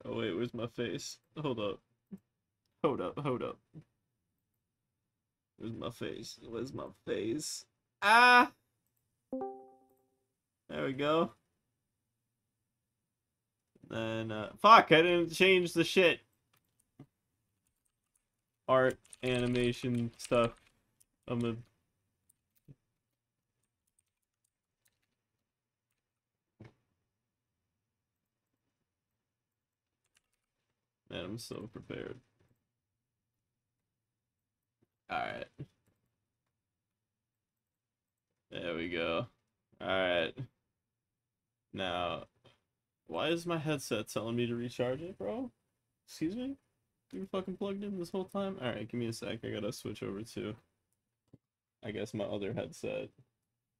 Oh wait, where's my face? Hold up. Hold up, hold up. Where's my face? Where's my face? Ah! There we go. And, fuck, I didn't change the shit. Art, animation, stuff. I'm a... Man, I'm so prepared. Alright. There we go. Alright. Now, why is my headset telling me to recharge it, bro? Excuse me? You were fucking plugged in this whole time? Alright, give me a sec. I gotta switch over to, I guess, my other headset.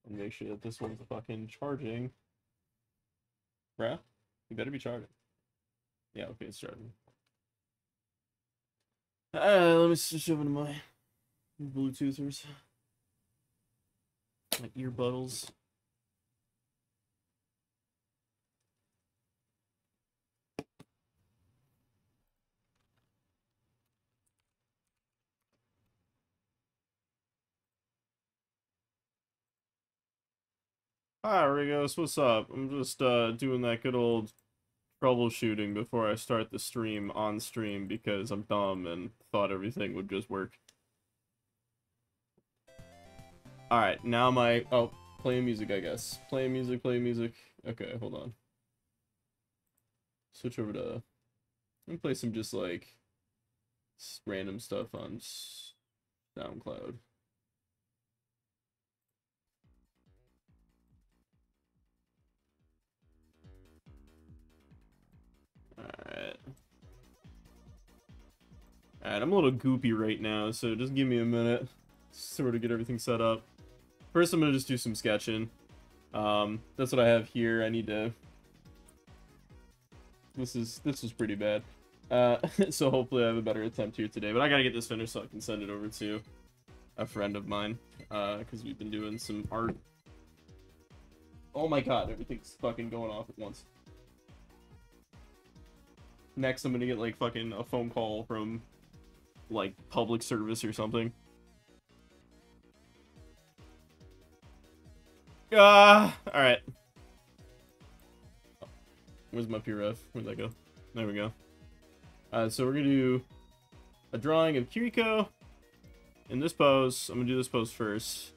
And make sure that this one's fucking charging. Bruh, you better be charging. Yeah, okay, it's charging. Let me switch over to my Bluetoothers. My earbuds. Hi, Rigos, what's up? I'm just doing that good old troubleshooting before I start the stream on stream because I'm dumb and thought everything would just work. Alright, now my... Oh, playing music, I guess. Playing music, playing music. Okay, hold on. Switch over to... Let me play some just, like, random stuff on SoundCloud. Alright. Alright, I'm a little goopy right now, so just give me a minute. Sort of get everything set up. First, I'm gonna just do some sketching. That's what I have here. I need to... This was pretty bad. So hopefully I have a better attempt here today. But I gotta get this finished so I can send it over to a friend of mine. Because we've been doing some art. Oh my god, everything's fucking going off at once. Next, I'm gonna get, like, fucking a phone call from, like, public service or something. Alright. Where's my PRF? Where'd that go? There we go. So we're gonna do a drawing of Kiriko in this pose. I'm gonna do this pose first.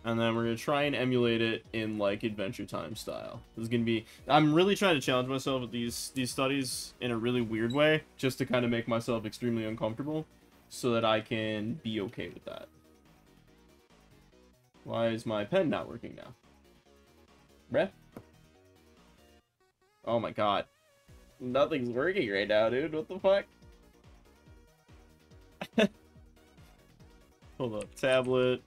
And then we're gonna try and emulate it in, like, Adventure Time style. This is gonna be... I'm really trying to challenge myself with these studies in a really weird way, just to kind of make myself extremely uncomfortable, so that I can be okay with that. Why is my pen not working now? Bruh? Oh my god. Nothing's working right now, dude. What the fuck? Hold up. Tablet.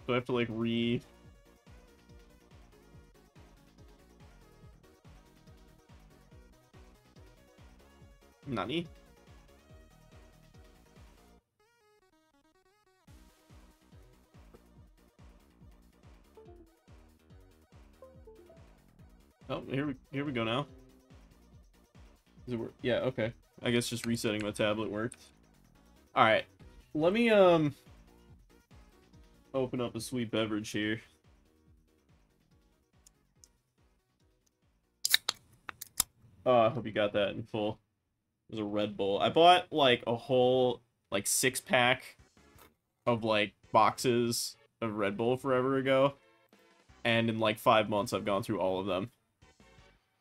Do I have to, like, read? Nani? Oh, here we go now. Does it work? Yeah, okay. I guess just resetting my tablet worked. Alright. Let me, open up a sweet beverage here. Oh, I hope you got that in full. There's a Red Bull. I bought, like, a whole, like, 6-pack of, like, boxes of Red Bull forever ago. And in, like, 5 months, I've gone through all of them.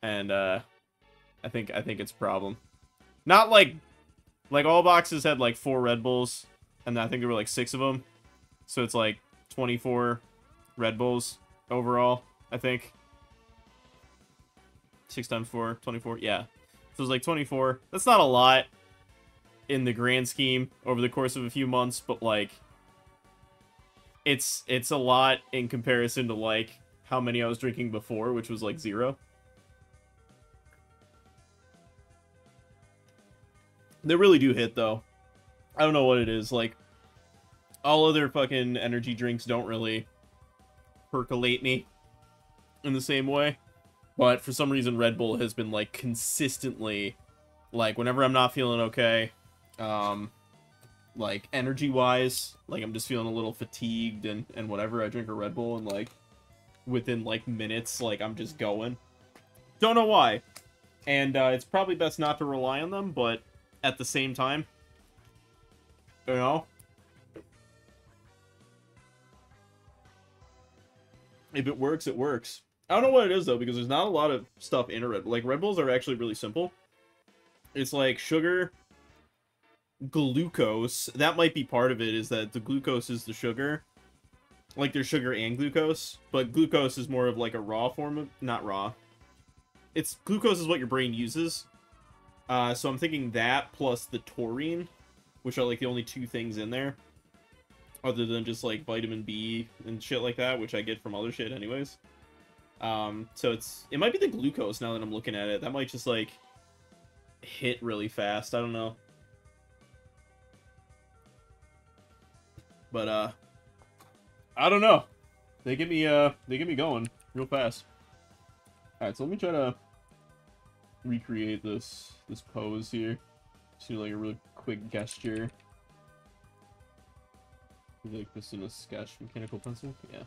And, I think it's a problem. Not, like, all boxes had, like, 4 Red Bulls. And I think there were, like, 6 of them. So it's, like, 24 Red Bulls overall, I think. 6 times 4, 24, yeah. So it's like 24. That's not a lot in the grand scheme over the course of a few months, but, like, it's a lot in comparison to, like, how many I was drinking before, which was, like, 0. They really do hit, though. I don't know what it is. Like, all other fucking energy drinks don't really percolate me in the same way. But for some reason, Red Bull has been, like, consistently, like, whenever I'm not feeling okay, like, energy-wise, like, I'm just feeling a little fatigued and whatever, I drink a Red Bull, and, like, within, like, minutes, like, I'm just going. Don't know why. And, it's probably best not to rely on them, but at the same time, you know? If it works, it works. I don't know what it is, though, because there's not a lot of stuff in a Red Bull. Like, Red Bulls are actually really simple. It's like sugar, glucose. That might be part of it, is that the glucose is the sugar. Like, there's sugar and glucose, but glucose is more of, like, a raw form of... Not raw. It's... Glucose is what your brain uses. So I'm thinking that plus the taurine, which are, like, the only two things in there. Other than just, like, vitamin B and shit like that, which I get from other shit anyways. So it might be the glucose now that I'm looking at it. That might just, like, hit really fast. I don't know. But, I don't know. They get me going real fast. Alright, so let me try to recreate this pose here. Just do, like, a really quick gesture. Like this in a sketch, mechanical pencil? Yeah.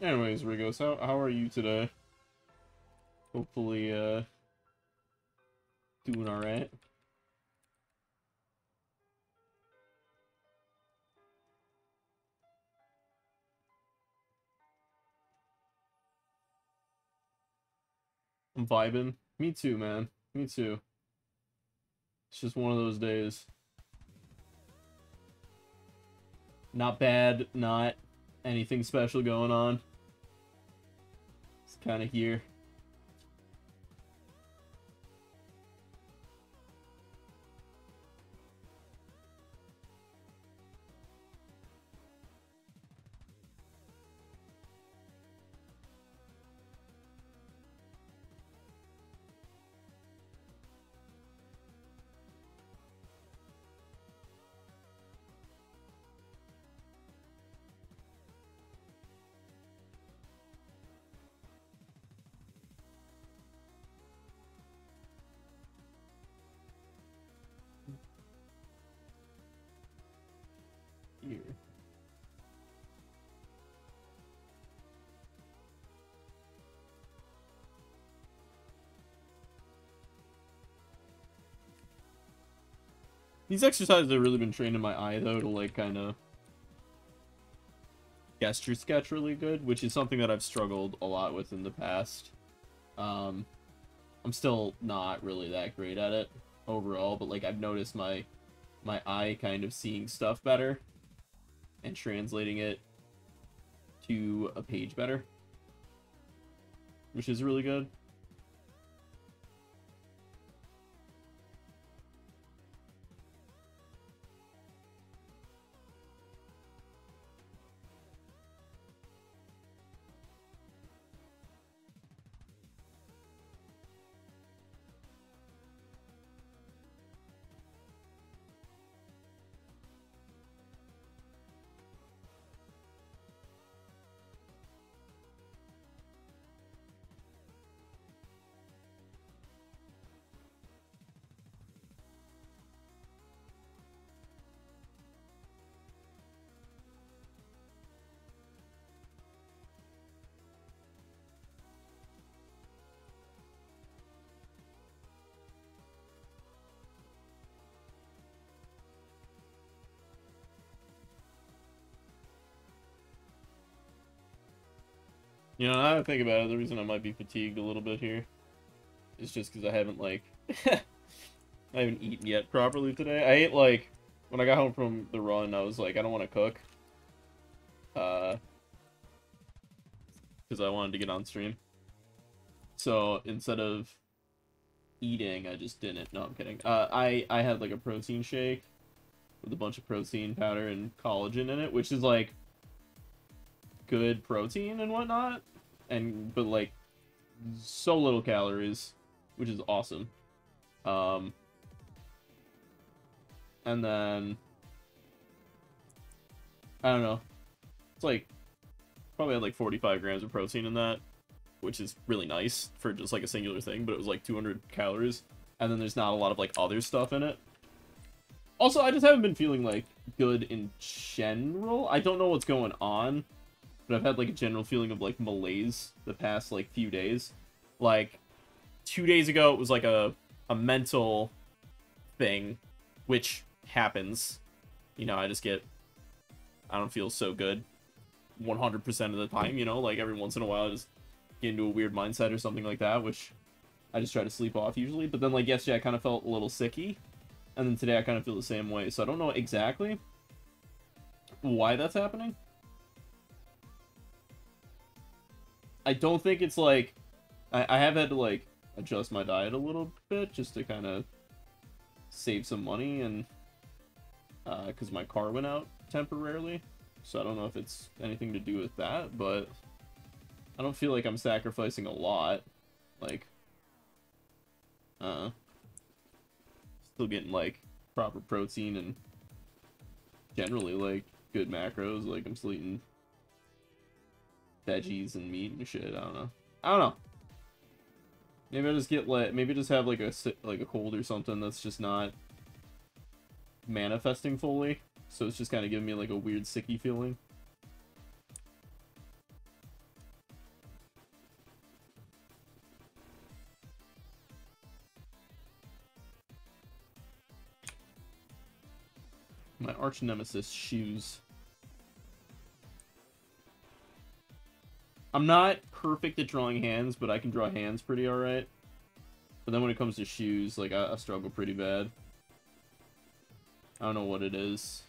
Anyways, Rigos, how are you today? Hopefully, doing alright. I'm vibing. Me too, man. Me too. It's just one of those days. Not bad, not anything special going on. It's kind of here. Here. These exercises have really been training my eye, though, to, like, kind of gesture sketch really good, which is something that I've struggled a lot with in the past. I'm still not really that great at it overall, but, like, I've noticed my eye kind of seeing stuff better and translating it to a page better, which is really good. You know, now that I think about it, the reason I might be fatigued a little bit here is just because I haven't, like, I haven't eaten yet properly today. I ate, like, when I got home from the run, I was like, I don't want to cook. Because I wanted to get on stream. So, instead of eating, I just didn't. No, I'm kidding. I had, like, a protein shake with a bunch of protein powder and collagen in it, which is like good protein and whatnot, but like so little calories, which is awesome. And then I don't know, it's like probably had like 45 grams of protein in that, which is really nice for just like a singular thing, but it was like 200 calories, and then there's not a lot of like other stuff in it. Also, I just haven't been feeling like good in general. I don't know what's going on, but I've had like a general feeling of like malaise the past like few days. Like 2 days ago it was like a mental thing, which happens. You know, I don't feel so good 100% of the time, you know, like every once in a while I just get into a weird mindset or something like that, which I just try to sleep off usually. But then like yesterday I kind of felt a little sicky, and then today I kind of feel the same way, so I don't know exactly why that's happening. I don't think it's like I have had to like adjust my diet a little bit just to kind of save some money, and because my car went out temporarily, so I don't know if it's anything to do with that, but I don't feel like I'm sacrificing a lot. Like, still getting like proper protein and generally like good macros. Like I'm still eating veggies and meat and shit. I don't know. Maybe I just get like, maybe just have like a cold or something that's just not manifesting fully, so it's just kind of giving me like a weird sicky feeling. My arch nemesis, shoes. I'm not perfect at drawing hands, but I can draw hands pretty alright. But then when it comes to shoes, like I struggle pretty bad. I don't know what it is.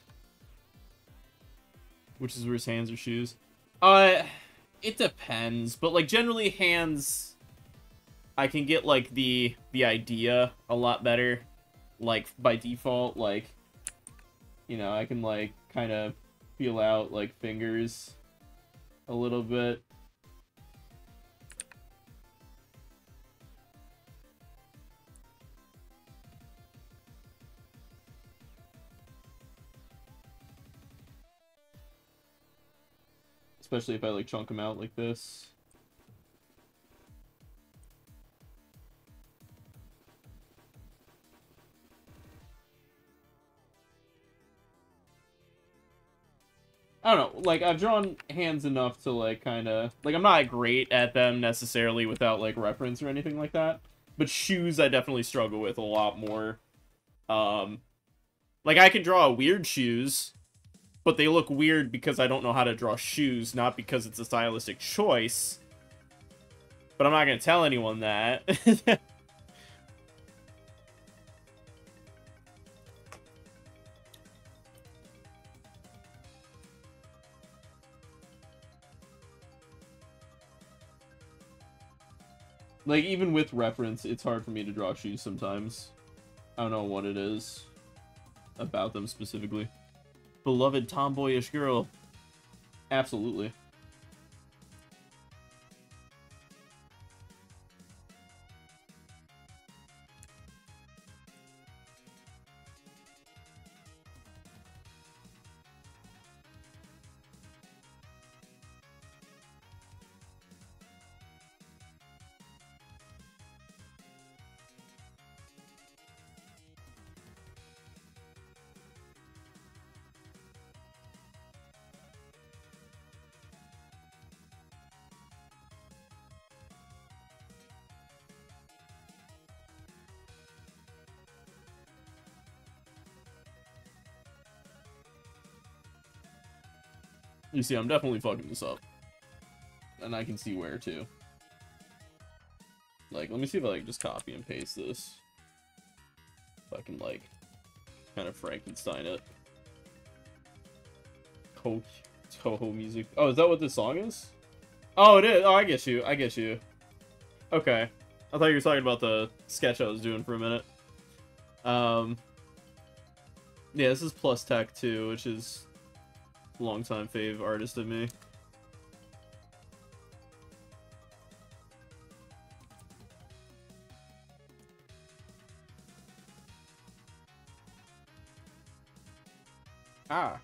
Which is worse, hands or shoes? It depends, but like generally hands, I can get like the idea a lot better, like by default. Like, you know, I can like kind of feel out like fingers a little bit. Especially if I like chunk them out like this. I don't know, like, I've drawn hands enough to, like, kind of... Like, I'm not great at them, necessarily, without, like, reference or anything like that. But shoes, I definitely struggle with a lot more. Like, I can draw weird shoes, but they look weird because I don't know how to draw shoes, not because it's a stylistic choice. But I'm not gonna tell anyone that. Like, even with reference, it's hard for me to draw shoes sometimes. I don't know what it is about them specifically. Beloved tomboyish girl. Absolutely. You see, I'm definitely fucking this up. And I can see where, too. Like, let me see if I can just copy and paste this. If I can, like, kind of Frankenstein it. Toho music. Oh, is that what this song is? Oh, it is. Oh, I get you. I get you. Okay. I thought you were talking about the sketch I was doing for a minute. Yeah, this is Plus Tech too, which is a longtime fave artist of me. Ah.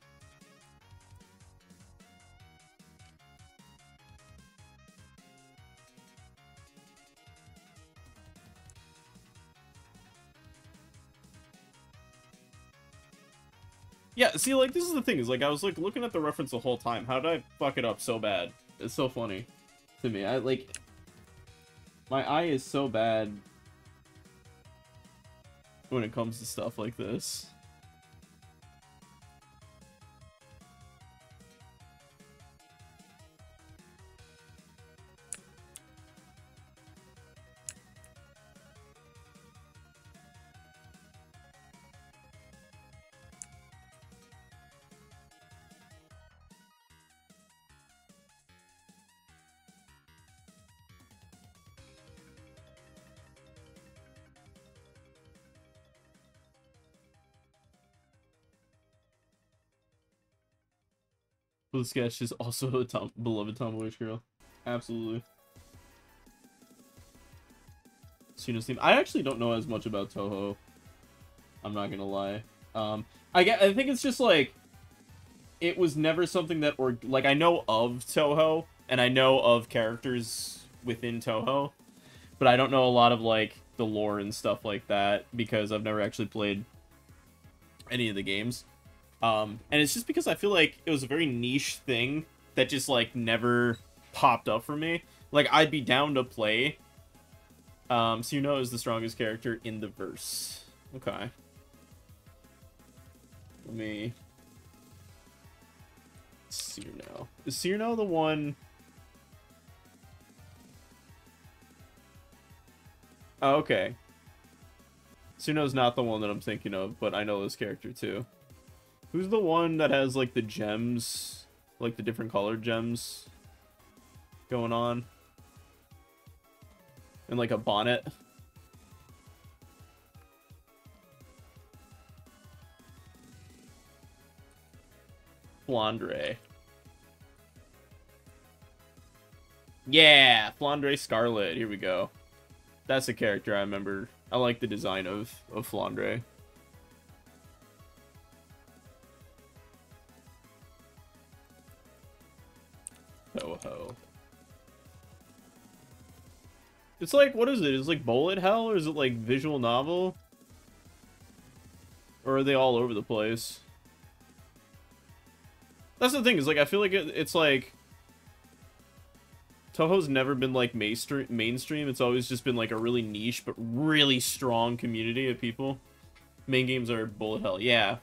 Yeah, see, like, this is the thing, is, like, I was, like, looking at the reference the whole time. How did I fuck it up so bad? It's so funny to me. My eye is so bad when it comes to stuff like this. Blue Sketch is also a beloved tomboyish girl. Absolutely. Suno's theme. I actually don't know as much about Touhou. I'm not gonna lie. I think it's just like it was never something that like I know of Touhou and I know of characters within Touhou, but I don't know a lot of like the lore and stuff like that because I've never actually played any of the games. And it's just because I feel like it was a very niche thing that just like never popped up for me. Like I'd be down to play. Suno is the strongest character in the verse. Okay. Let me see now. Is Cyrano the one? Oh, okay. Suno's not the one that I'm thinking of, but I know this character too. Who's the one that has like the gems, like the different colored gems going on? And like a bonnet. Flandre. Yeah, Flandre Scarlet. Here we go. That's a character I remember. I like the design of Flandre. Touhou. It's like, what is it? Is it like bullet hell or is it like visual novel? Or are they all over the place? That's the thing, is like I feel like it's like Touhou's never been like mainstream. It's always just been like a really niche but really strong community of people. Main games are bullet hell. Yeah.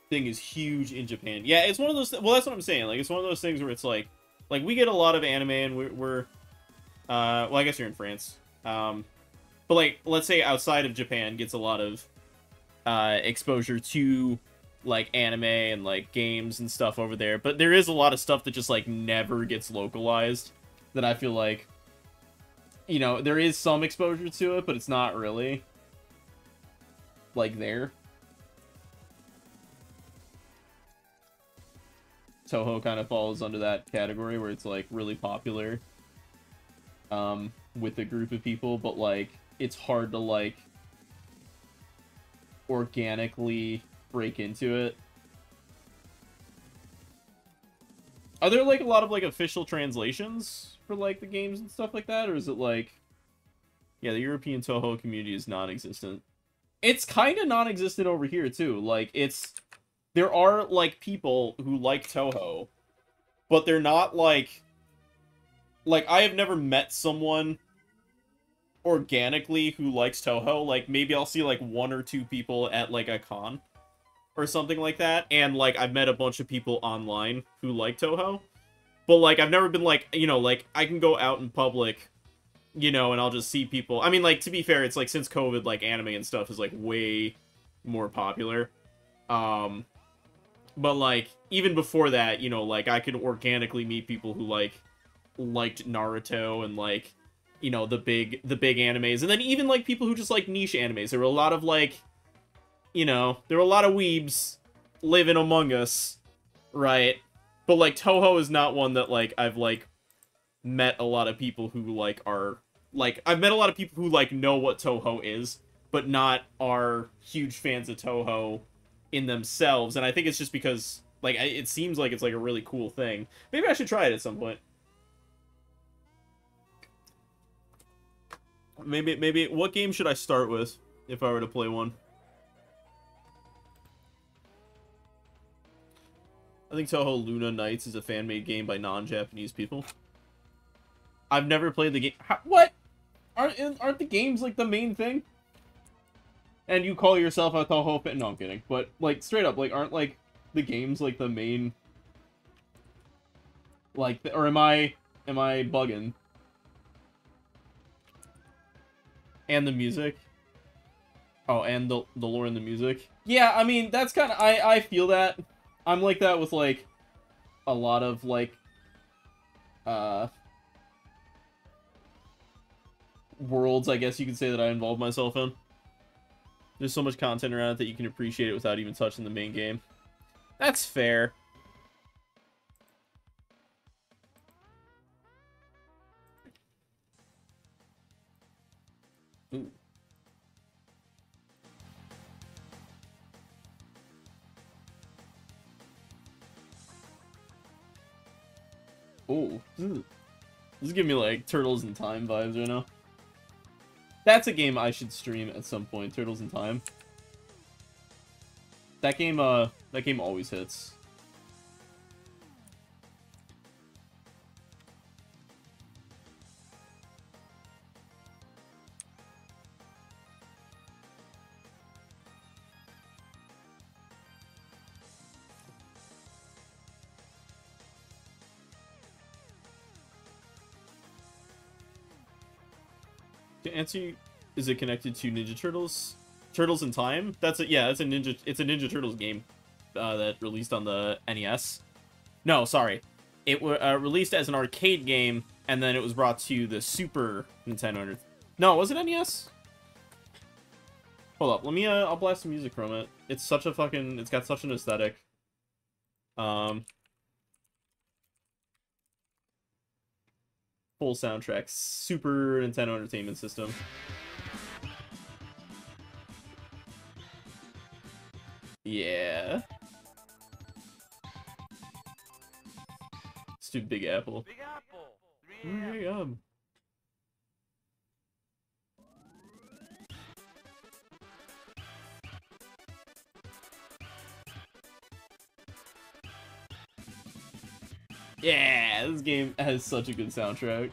Thing is huge in Japan. Yeah, it's one of those. Well, that's what I'm saying. Like, it's one of those things where it's like we get a lot of anime, and we're well, I guess you're in France. But like, let's say outside of Japan gets a lot of exposure to like anime and like games and stuff over there. But there is a lot of stuff that just like never gets localized. That I feel like, you know, there is some exposure to it, but it's not really like there. Touhou kind of falls under that category where it's like really popular with a group of people, but like it's hard to like organically break into it. Are there like a lot of like official translations for like the games and stuff like that, or is it like, yeah, the European Touhou community is non-existent? It's kind of non-existent over here too. Like there are like people who like Touhou, but they're not like like, I have never met someone organically who likes Toho. Like, maybe I'll see, like, 1 or 2 people at, like, a con or something like that, and, like, I've met a bunch of people online who like Toho. But, like, I've never been, like, you know, like, I can go out in public, you know, and I'll just see people. I mean, like, to be fair, it's, like, since COVID, like, anime and stuff is, like, way more popular. But, like, even before that, you know, like, I could organically meet people who, like, liked Naruto and, like, you know, the big animes. And then even, like, people who just like niche animes. There were a lot of, like, you know, there were a lot of weebs living among us, right? But, like, Toho is not one that, like, I've, like, met a lot of people who, like, are, like, I've met a lot of people who, like, know what Toho is, but not are huge fans of Toho in themselves. And I think it's just because, like, it seems like it's, like, a really cool thing. Maybe I should try it at some point. Maybe, what game should I start with if I were to play one? I think Toho Luna Nights is a fan-made game by non-Japanese people. I've never played the game. What? Aren't the games, like, the main thing? And you call yourself a Toho fan? No, I'm kidding. But, like, straight up, like, aren't, like, the games, like, the main... Like, or am I bugging? And the music? Oh, and the lore and the music? Yeah, I mean, that's kind of... I feel that. I'm like that with, like, a lot of, like, worlds, I guess you could say, that I involve myself in. There's so much content around it that you can appreciate it without even touching the main game. That's fair. Ooh. Oh, this is giving me, like, Turtles in Time vibes right now. That's a game I should stream at some point, Turtles in Time. That game always hits. To answer you, is it connected to Ninja Turtles? Turtles in Time? That's a, yeah, it's a Ninja Turtles game that released on the NES. No, sorry. It released as an arcade game, and then it was brought to the Super Nintendo. No, was it NES? Hold up, let me, I'll blast some music from it. It's such a fucking, it's got such an aesthetic. Full soundtrack, Super Nintendo Entertainment System. Yeah. Let's do Big Apple. Big Apple. Yeah, this game has such a good soundtrack.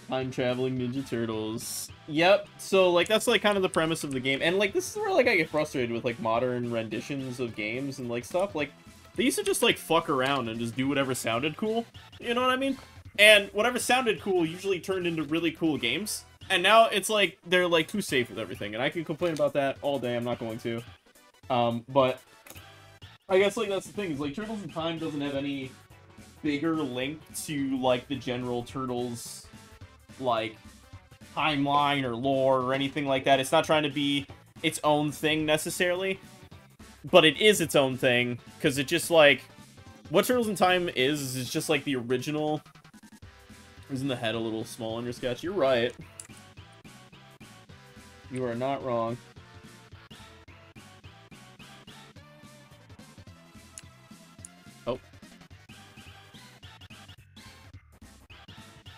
Time traveling Ninja Turtles. Yep. So, like, that's, like, kind of the premise of the game. And, like, this is where, like, I get frustrated with, like, modern renditions of games and, like, stuff. Like, they used to just, like, fuck around and just do whatever sounded cool. You know what I mean? And whatever sounded cool usually turned into really cool games. And now it's, like, they're, like, too safe with everything. And I can complain about that all day. I'm not going to. But I guess, like, that's the thing. Is, like, Turtles in Time doesn't have any bigger link to, like, the general Turtles, like, timeline or lore or anything like that. It's not trying to be its own thing necessarily, but it is its own thing, because it just, like, what Turtles in Time is just, like, the original. Isn't the head a little small on your sketch? You're right. You are not wrong. Oh.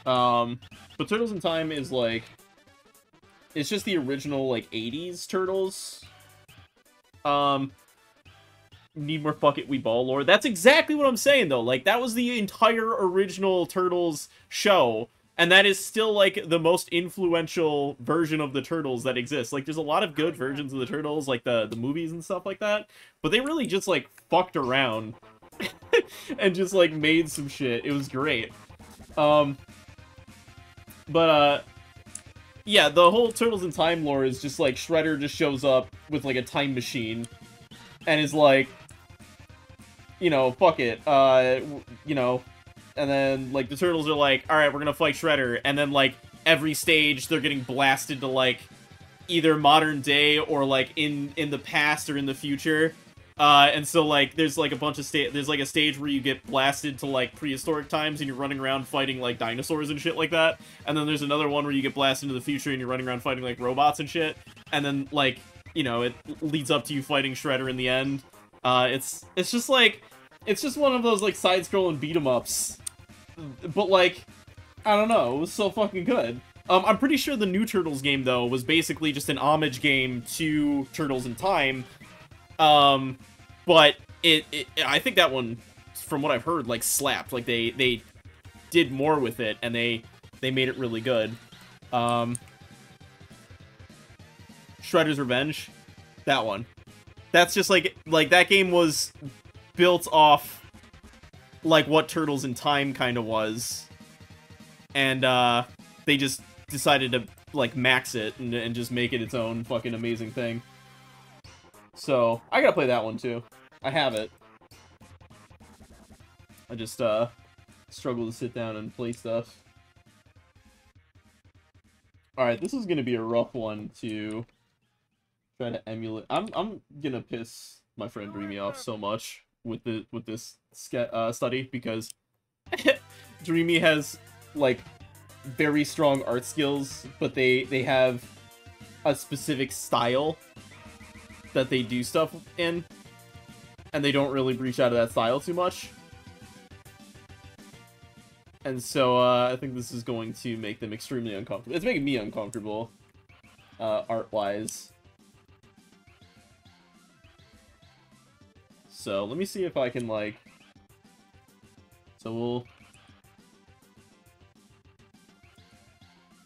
But Turtles in Time is like, it's just the original like 80s Turtles. Need more Fuck It We Ball lore. That's exactly what I'm saying though. Like that was the entire original Turtles show. And that is still, like, the most influential version of the Turtles that exists. Like, there's a lot of good versions of the Turtles, like the movies and stuff like that. But they really just, like, fucked around. And just, like, made some shit. It was great. Yeah, the whole Turtles in Time lore is just, like, Shredder just shows up with, like, a time machine. And is like, you know, fuck it. You know... And then, like, the Turtles are like, alright, we're gonna fight Shredder. And then, like, every stage, they're getting blasted to, like, either modern day or, like, in the past or in the future. And so, like, there's, like, a bunch of there's, like, a stage where you get blasted to, like, prehistoric times and you're running around fighting, like, dinosaurs and shit like that. And then there's another one where you get blasted into the future and you're running around fighting, like, robots and shit. And then, like, you know, it leads up to you fighting Shredder in the end. It's just, like... It's just one of those, like, side-scrolling beat-em-ups. But, like, I don't know, it was so fucking good. I'm pretty sure the new Turtles game, though, was basically just an homage game to Turtles in Time. But I think that one, from what I've heard, like, slapped. Like, they did more with it, and they made it really good. Shredder's Revenge, that one. That's just, like, that game was built off, like, what Turtles in Time kind of was. And, they just decided to, like, max it and just make it its own fucking amazing thing. So, I gotta play that one, too. I have it. I just, struggle to sit down and play stuff. Alright, this is gonna be a rough one to try to emulate. I'm gonna piss my friend Dreamy off so much with this study, because Dreamy has, like, very strong art skills, but they have a specific style that they do stuff in, and they don't really breach out of that style too much. And so, I think this is going to make them extremely uncomfortable. It's making me uncomfortable, art-wise. So, let me see if I can, like... So, we'll...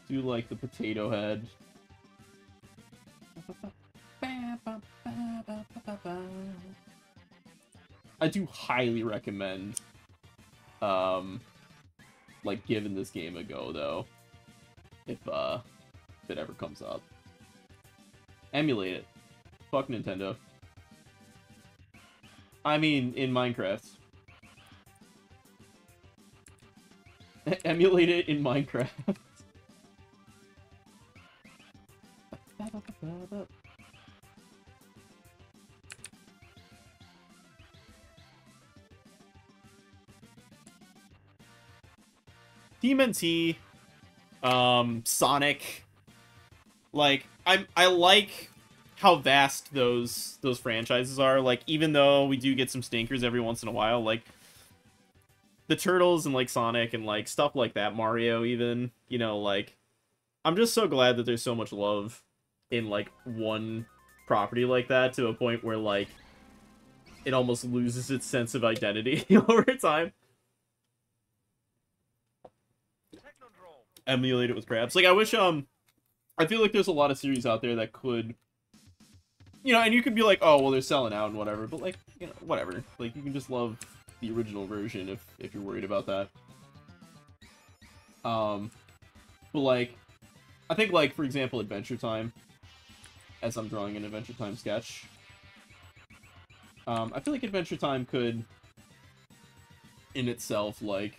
do, like, the potato head. I do highly recommend, like, giving this game a go, though. If it ever comes up. Emulate it. Fuck Nintendo. I mean, in Minecraft. Emulate it in Minecraft. TMNT, Sonic, like, I like how vast those franchises are. Like, even though we do get some stinkers every once in a while, like, the Turtles and, like, Sonic and, like, stuff like that, Mario even, you know, like, I'm just so glad that there's so much love in, like, one property like that, to a point where, like, it almost loses its sense of identity over time. Emulate it with crabs. Like, I wish, I feel like there's a lot of series out there that could, you know, and you could be like, oh, well, they're selling out and whatever, but, like, you know, whatever. Like, you can just love the original version if you're worried about that. But, like, I think, like, for example, Adventure Time, as I'm drawing an Adventure Time sketch, I feel like Adventure Time could, in itself, like,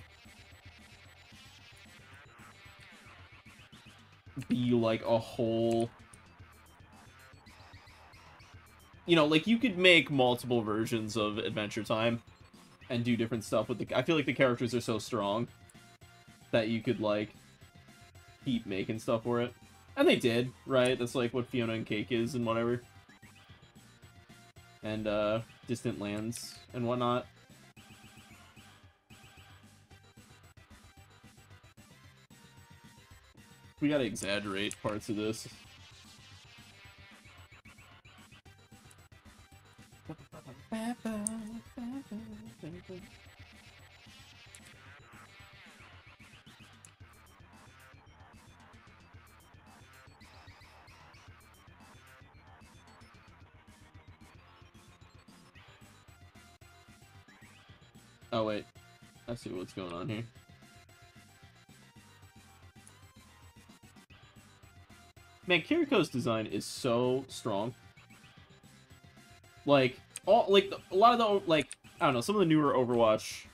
be, like, a whole... You know, like, you could make multiple versions of Adventure Time and do different stuff with the... I feel like the characters are so strong that you could, like, keep making stuff for it. And they did, right? That's, like, what Fiona and Cake is and whatever. And, Distant Lands and whatnot. We gotta exaggerate parts of this. Oh wait, I see what's going on here. Man, Kiriko's design is so strong. Like, a lot of the, like, I don't know, some of the newer Overwatch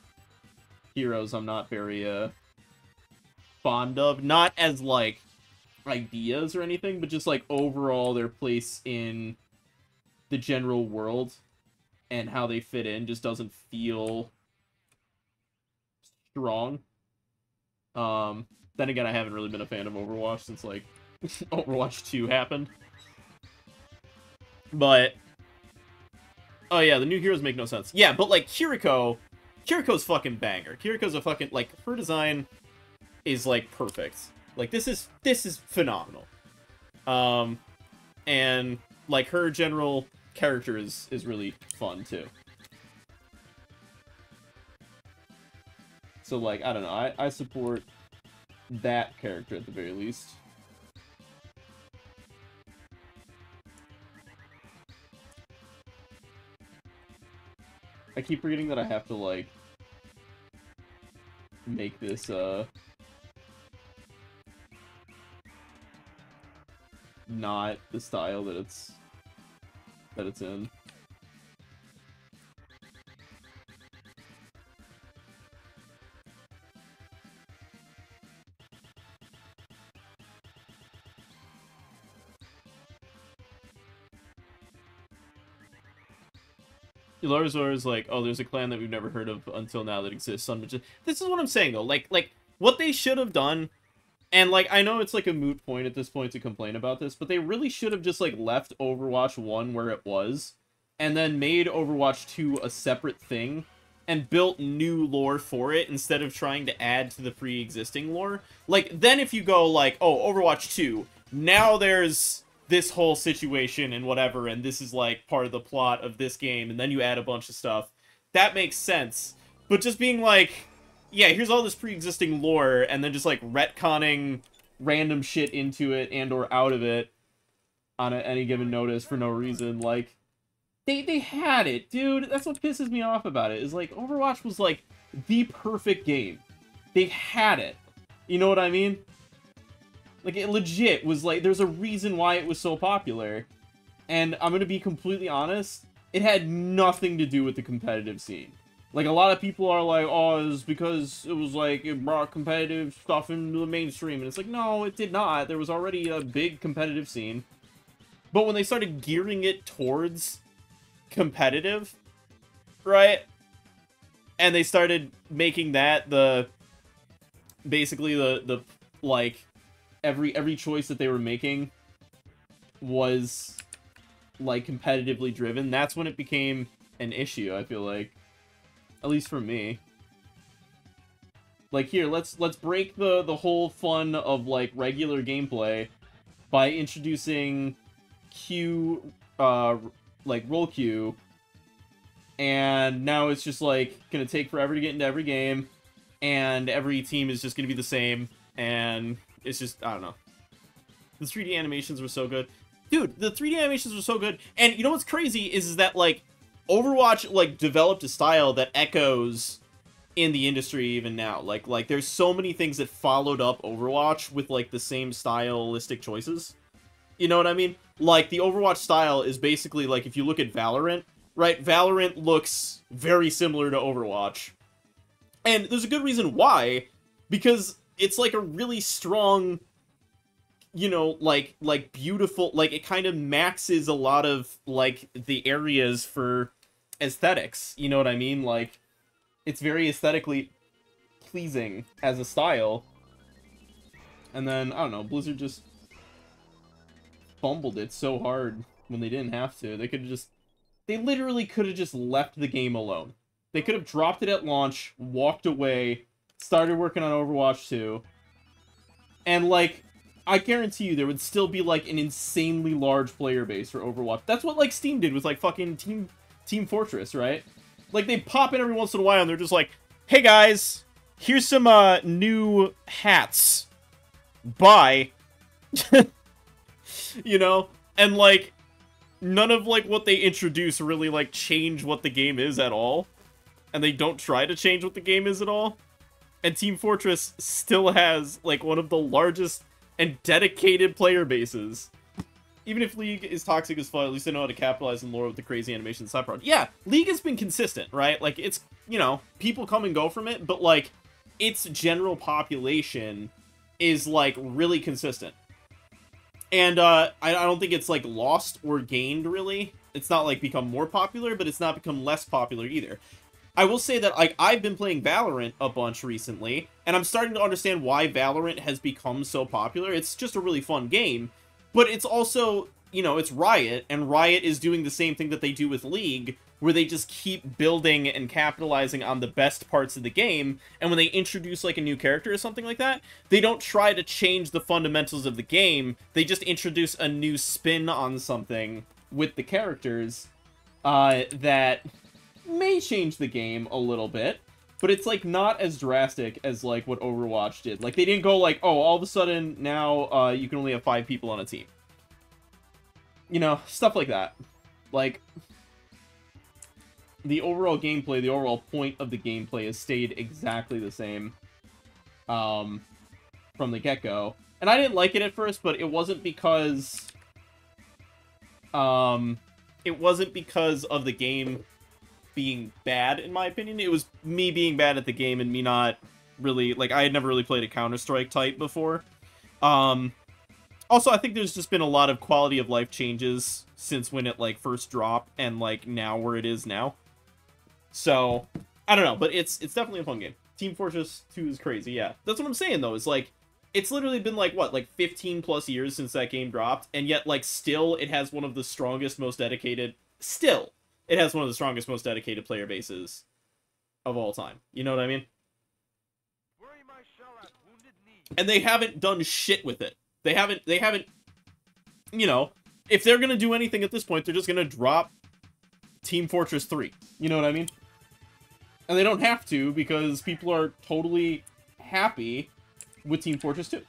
heroes I'm not very, fond of. Not as, like, ideas or anything, but just, like, overall their place in the general world and how they fit in just doesn't feel strong. Then again, I haven't really been a fan of Overwatch since, like, Overwatch 2 happened. But, oh yeah, the new heroes make no sense. Yeah, but, like, Kiriko's fucking banger. Kiriko's a fucking, like, her design is, like, perfect. Like, this is phenomenal. And, like, her general character is really fun, too. So, like, I don't know, I support that character at the very least. I keep forgetting that I have to, like, make this, not the style that it's in. Larzor is like, oh, there's a clan that we've never heard of until now that exists. This is what I'm saying, though. Like, what they should have done, and, like, I know it's, like, a moot point at this point to complain about this, but they really should have just, like, left Overwatch 1 where it was, and then made Overwatch 2 a separate thing, and built new lore for it instead of trying to add to the pre-existing lore. Like, then if you go, like, oh, Overwatch 2, now there's this whole situation and whatever, and this is, like, part of the plot of this game, and then you add a bunch of stuff, that makes sense. But just being like, yeah, here's all this pre-existing lore, and then just, like, retconning random shit into it and or out of it on any given notice for no reason, like, they had it, dude. That's what pisses me off about it, is, like, Overwatch was, like, the perfect game. They had it. You know what I mean? Like, it legit was, like, there's a reason why it was so popular. And I'm gonna be completely honest, it had nothing to do with the competitive scene. Like, a lot of people are like, oh, it was because it was, like, it brought competitive stuff into the mainstream. And it's like, no, it did not. There was already a big competitive scene. But when they started gearing it towards competitive, right? And they started making that basically the like, every choice that they were making was, like, competitively driven. That's when it became an issue, I feel like. At least for me. Like, here, let's break the whole fun of, like, regular gameplay by introducing Q, like, roll Q. And now it's just, like, gonna take forever to get into every game. And every team is just gonna be the same. And it's just, I don't know. The 3D animations were so good. Dude, the 3D animations were so good. And you know what's crazy is that, like, Overwatch, like, developed a style that echoes in the industry even now. Like there's so many things that followed up Overwatch with, like, the same stylistic choices. You know what I mean? Like, the Overwatch style is basically, like, if you look at Valorant, right? Valorant looks very similar to Overwatch. And there's a good reason why, because it's, like, a really strong, you know, like beautiful, like, it kind of maxes a lot of, like, the areas for aesthetics, you know what I mean? Like, it's very aesthetically pleasing as a style. And then, I don't know, Blizzard just fumbled it so hard when they didn't have to. They literally could have just left the game alone. They could have dropped it at launch, walked away, started working on Overwatch 2, and, like, I guarantee you there would still be, like, an insanely large player base for Overwatch. That's what, like, Steam did with, like, fucking Team Fortress, right? Like, they pop in every once in a while and they're just like, hey, guys, here's some, new hats. Bye. You know? And, like, none of, like, what they introduce really, like, change what the game is at all. And they don't try to change what the game is at all. And Team Fortress still has, like, one of the largest and dedicated player bases. Even if League is toxic as fuck, at least they know how to capitalize on lore with the crazy animation side project. Yeah, League has been consistent, right? Like, it's, you know, people come and go from it, but, like, its general population is, like, really consistent. And, I don't think it's, like, lost or gained, really. It's not, like, become more popular, but it's not become less popular either. I will say that, like, I've been playing Valorant a bunch recently, and I'm starting to understand why Valorant has become so popular. It's just a really fun game, but it's also, you know, it's Riot, and Riot is doing the same thing that they do with League, where they just keep building and capitalizing on the best parts of the game, and when they introduce, like, a new character or something like that, they don't try to change the fundamentals of the game, they just introduce a new spin on something with the characters, that may change the game a little bit, but it's, like, not as drastic as, like, what Overwatch did. Like, they didn't go, like, oh, all of a sudden, now, you can only have 5 people on a team. You know, stuff like that. Like, the overall gameplay, the overall point of the gameplay has stayed exactly the same, from the get-go. And I didn't like it at first, but it wasn't because, it wasn't because of the game being bad, in my opinion. It was me being bad at the game and me not really, like, I had never really played a Counter-Strike type before. Also, I think there's just been a lot of quality of life changes since when it, like, first dropped and, like, now where it is now. So, I don't know, but it's definitely a fun game. Team Fortress 2 is crazy, yeah. That's what I'm saying, though, is, like, it's literally been, like, what, like, 15 plus years since that game dropped, and yet, like, still, it has one of the strongest, most dedicated, it has one of the strongest, most dedicated player bases of all time. You know what I mean? And they haven't done shit with it. They haven't, you know, if they're gonna do anything at this point, they're just gonna drop Team Fortress 3. You know what I mean? And they don't have to, because people are totally happy with Team Fortress 2.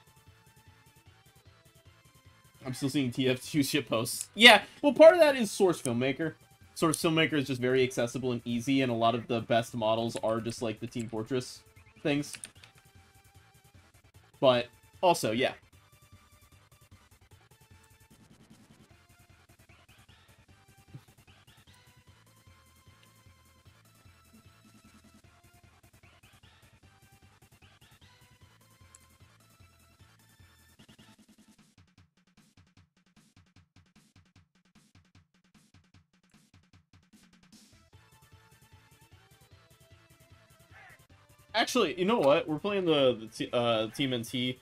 I'm still seeing TF2 shitposts. Yeah, well, part of that is Source Filmmaker. Source Filmmaker is just very accessible and easy, and a lot of the best models are just, like, the Team Fortress things. But, also, yeah. Actually, you know what? We're playing the TMNT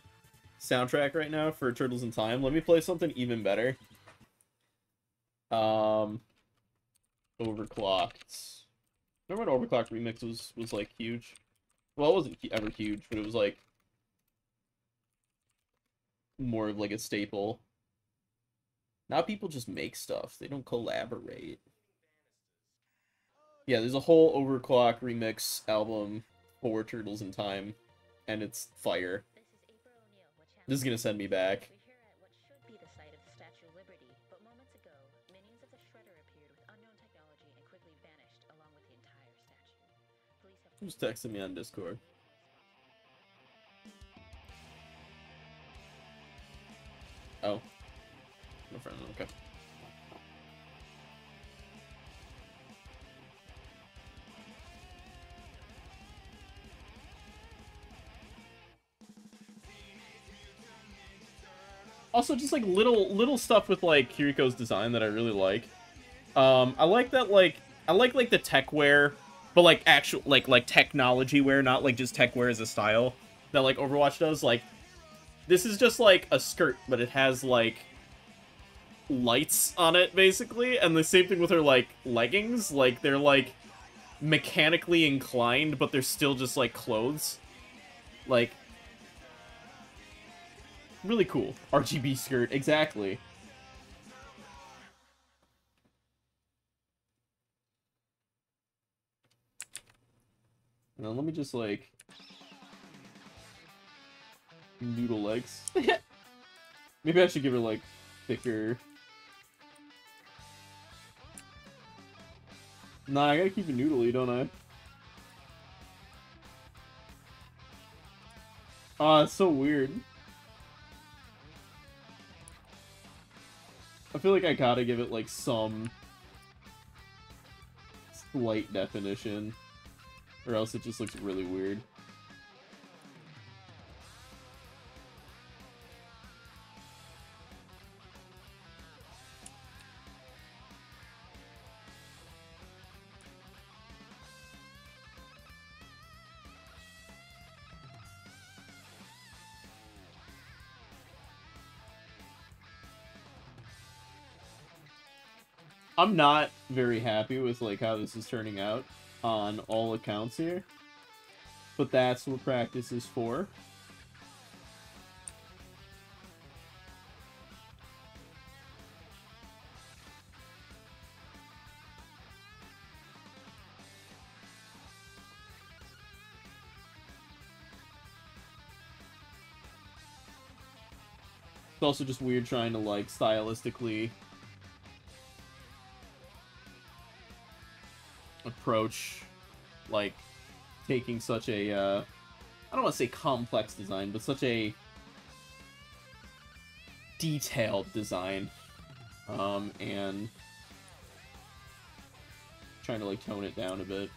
soundtrack right now for Turtles in Time. Let me play something even better. Overclocked. Remember when Overclocked Remix was like huge? Well, it wasn't ever huge, but it was like more of like a staple. Now people just make stuff. They don't collaborate. Yeah, there's a whole Overclock Remix album for Turtles in Time, and it's fire. This is gonna send me back. Who's texting me on Discord? Oh. My friend, okay. Also, just like little stuff with like Kiriko's design that I really like. I like that I like the tech wear, but like actual like technology wear, not like just tech wear as a style that like Overwatch does. Like this is just like a skirt, but it has like lights on it basically, and the same thing with her like leggings. Like they're like mechanically inclined, but they're still just like clothes. Like Really cool. RGB skirt, exactly. And then let me just, like, noodle legs. Maybe I should give her, like, thicker... Nah, I gotta keep it noodly, don't I? Ah, it's so weird. I feel like I gotta give it, like, some slight definition, or else it just looks really weird. I'm not very happy with, like, how this is turning out on all accounts here. But that's what practice is for. It's also just weird trying to, like, stylistically approach, like, taking such a, I don't want to say complex design, but such a detailed design, and trying to, like, tone it down a bit.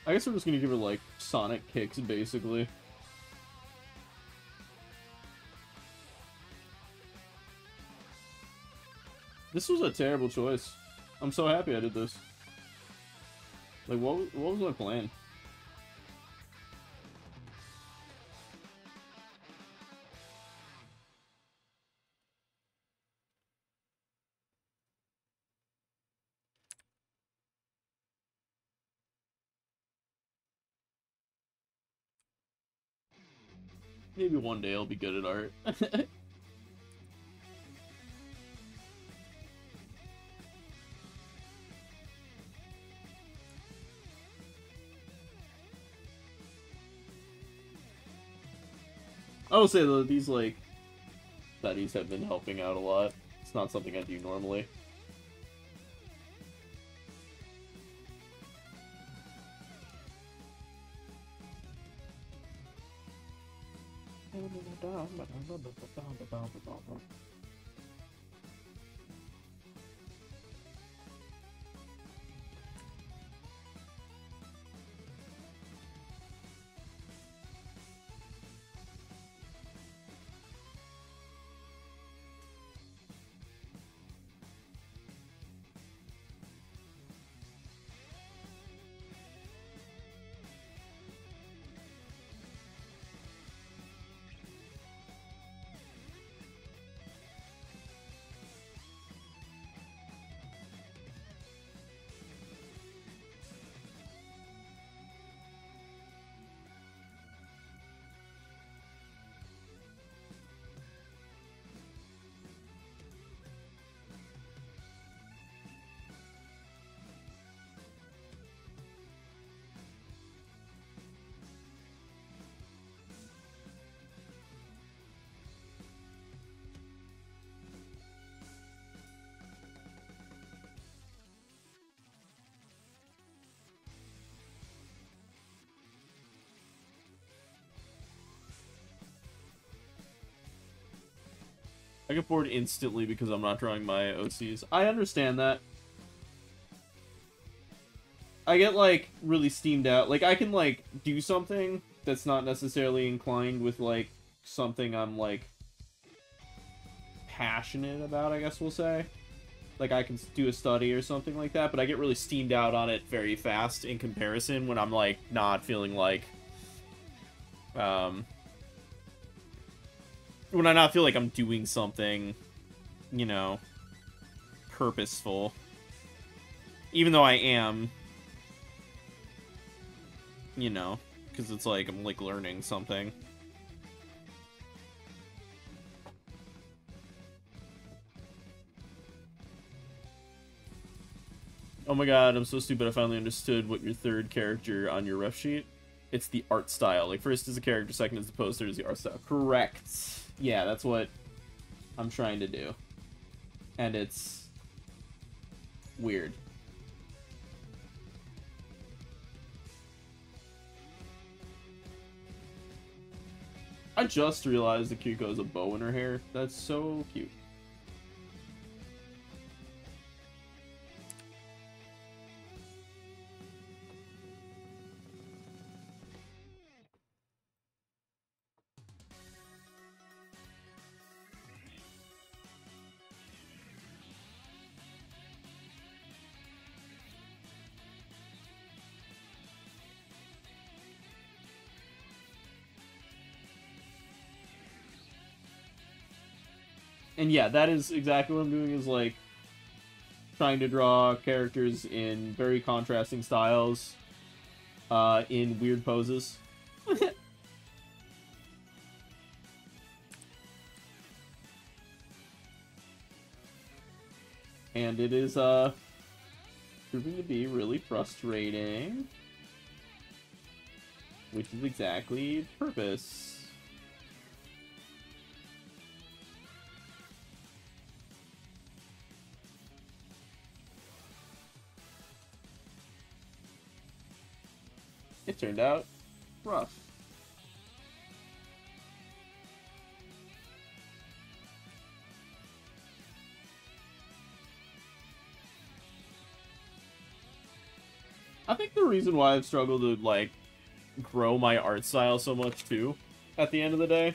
I guess we're just gonna give her, like, Sonic kicks, basically. This was a terrible choice. I'm so happy I did this. Like, what was my plan? Maybe one day I'll be good at art. I will say, though, these, like, studies have been helping out a lot. It's not something I do normally. I get bored instantly because I'm not drawing my OCs. I understand that. I get, like, really steamed out. Like, I can, like, do something that's not necessarily inclined with, like, something I'm, like, passionate about, I guess we'll say. Like, I can do a study or something like that, but I get really steamed out on it very fast in comparison when I'm, like, not feeling like, when I not feel like I'm doing something, you know, purposeful. Even though I am, you know, because it's like, I'm, like, learning something. Oh my god, I'm so stupid, I finally understood what your third character on your ref sheet. It's the art style. Like, first is the character, second is the poster, is the art style. Correct. Yeah, that's what I'm trying to do. And it's weird. I just realized that Kyuko has a bow in her hair. That's so cute. And yeah, that is exactly what I'm doing, is like trying to draw characters in very contrasting styles, in weird poses. And it is proving to be really frustrating, which is exactly the purpose. It turned out rough. I think the reason why I've struggled to, like, grow my art style so much, too, at the end of the day,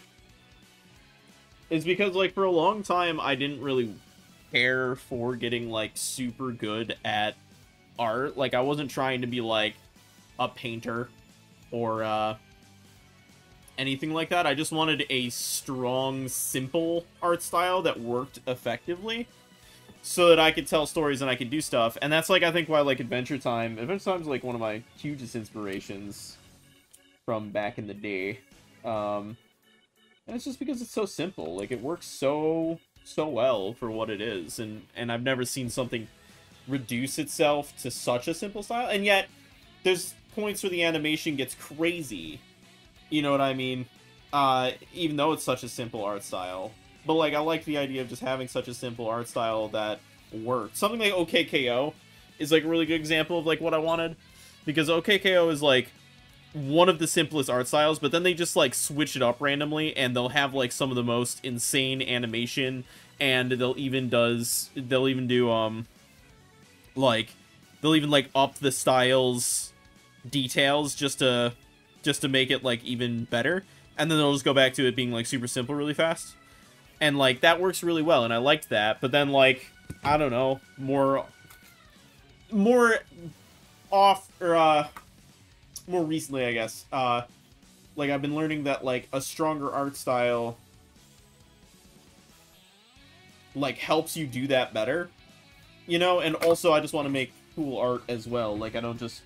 is because, like, for a long time, I didn't really care for getting, like, super good at art. Like, I wasn't trying to be, like, a painter or anything like that. I just wanted a strong, simple art style that worked effectively so that I could tell stories and I could do stuff. And that's, like, I think why, like, Adventure Time's, like, one of my hugest inspirations from back in the day. And it's just because it's so simple. Like, it works so well for what it is. And I've never seen something reduce itself to such a simple style. And yet, there's points where the animation gets crazy. You know what I mean? Even though it's such a simple art style. But, like, I like the idea of just having such a simple art style that works. Something like OKKO is, like, a really good example of, like, what I wanted. Because OKKO is, like, one of the simplest art styles, but then they just, like, switch it up randomly, and they'll have, like, some of the most insane animation, and they'll even do, like, they'll even, like, up the styles details just to make it, like, even better. And then they'll just go back to it being, like, super simple really fast. And, like, that works really well, and I liked that. But then, like, I don't know, more recently, I guess, like, I've been learning that, like, a stronger art style, like, helps you do that better, you know? And also, I just want to make cool art as well. Like, I don't just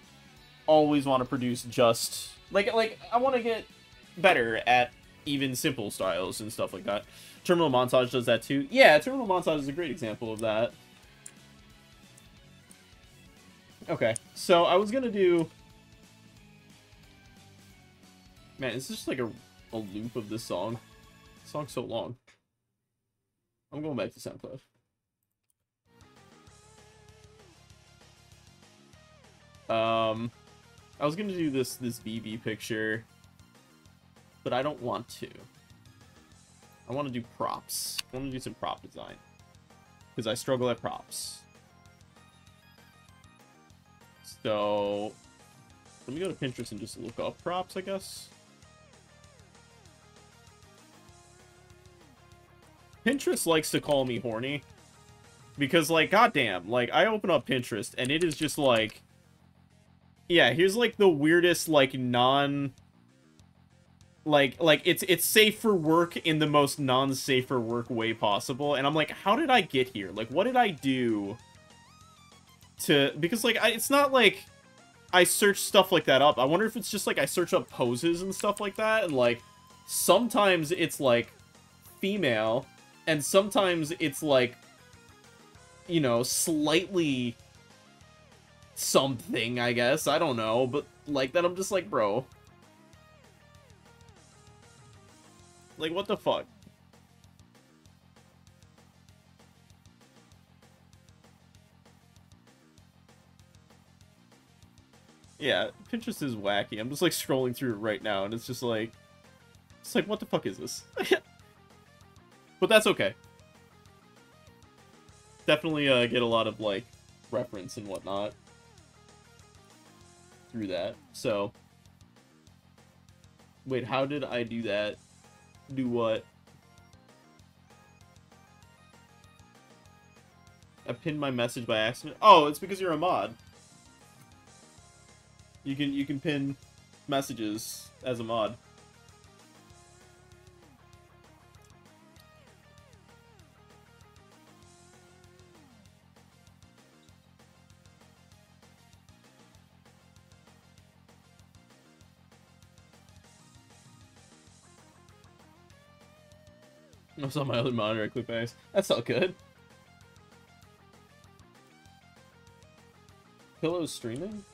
always want to produce just... Like, I want to get better at even simple styles and stuff like that. Terminal Montage does that too. Yeah, Terminal Montage is a great example of that. Okay, so I was gonna do... Man, it's just like a loop of this song. This song's so long. I'm going back to SoundCloud. I was gonna do this VV picture, but I don't want to. I want to do props. I want to do some prop design. Because I struggle at props. So, let me go to Pinterest and just look up props, I guess. Pinterest likes to call me horny. Because, like, goddamn, like, I open up Pinterest, and it is just, like... Yeah, here's, like, the weirdest, like, Like, it's safe for work in the most non-safe for work way possible. And I'm like, how did I get here? Like, what did I do to... Because, like, it's not like I search stuff like that up. I wonder if it's just, like, I search up poses and stuff like that. And, like, sometimes it's, like, female. And sometimes it's, like, you know, slightly something, I guess. I don't know. But, like, then I'm just like, bro... Like, what the fuck? Yeah, Pinterest is wacky. I'm just, like, scrolling through it right now, and it's just, like... It's like, what the fuck is this? But that's okay. Definitely, get a lot of, like, reference and whatnot through that. So... Wait, how did I do that? Do what? I pinned my message by accident. Oh, it's because you're a mod. You can pin messages as a mod. I saw my other monitor at ClipX. That's all good. Pillow's streaming?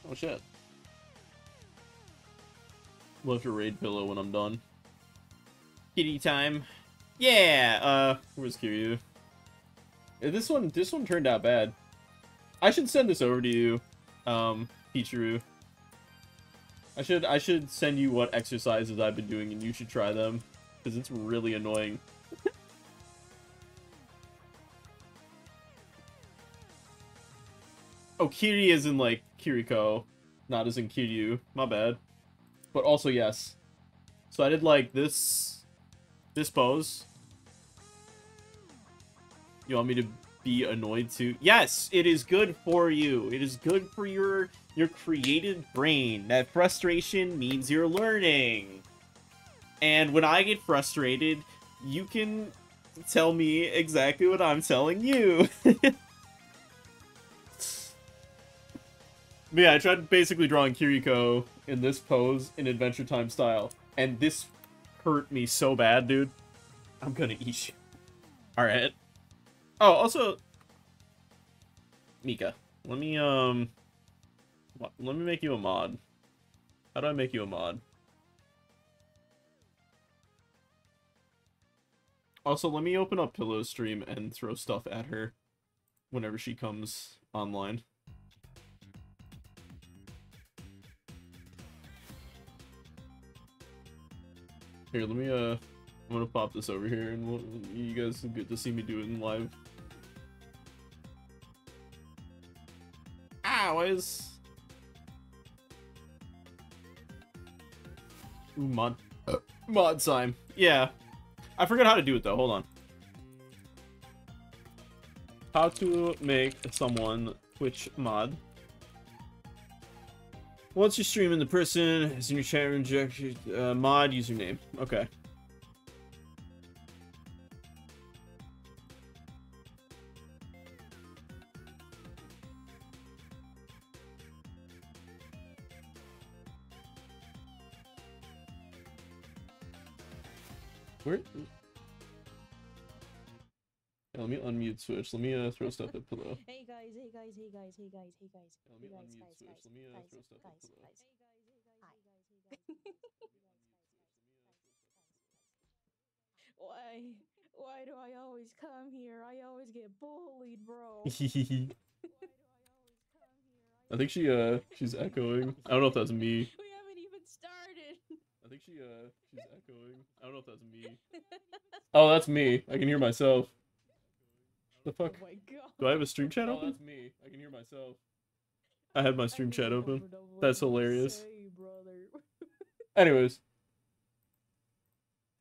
Oh shit. We'll have to raid Pillow when I'm done. Kitty time. Yeah, where's Kiryu? This one turned out bad. I should send this over to you, Pichiru. I should send you what exercises I've been doing and you should try them. Because it's really annoying. Oh, Kiri is in, like, Kiriko. Not as in Kiryu. My bad. But also, yes. So I did, like, this pose. You want me to be annoyed too? Yes! It is good for you. It is good for your creative brain. That frustration means you're learning. And when I get frustrated, you can tell me exactly what I'm telling you. But yeah, I tried basically drawing Kiriko in this pose in Adventure Time style. And this hurt me so bad, dude. I'm gonna eat you. Alright. Oh, also... Mika, let me make you a mod. How do I make you a mod? Also, let me open up Pillow's stream and throw stuff at her whenever she comes online. Here, let me, I'm gonna pop this over here, and you guys get to see me do it in live. Ah, why is... Ooh, mod time. Yeah. I forgot how to do it, though. Hold on. How to make someone Twitch mod. Once you stream in the person, is in your chat room, mod username. Okay. Where? Yeah, let me unmute Switch. Let me throw stuff at Pillow. Hey guys, hey guys, hey guys, hey guys, hey guys. Yeah, let me unmute Switch. Let me throw stuff at Pillow. Why do I always come here? I always get bullied, bro. I think she's echoing. I don't know if that's me. We haven't even started. I think she's echoing. echoing. I don't know if that's me. Oh, that's me. I can hear myself. The fuck? Oh my god. Do I have a stream chat open? Oh, that's me. I can hear myself. I had my stream chat open. That's hilarious. Anyways.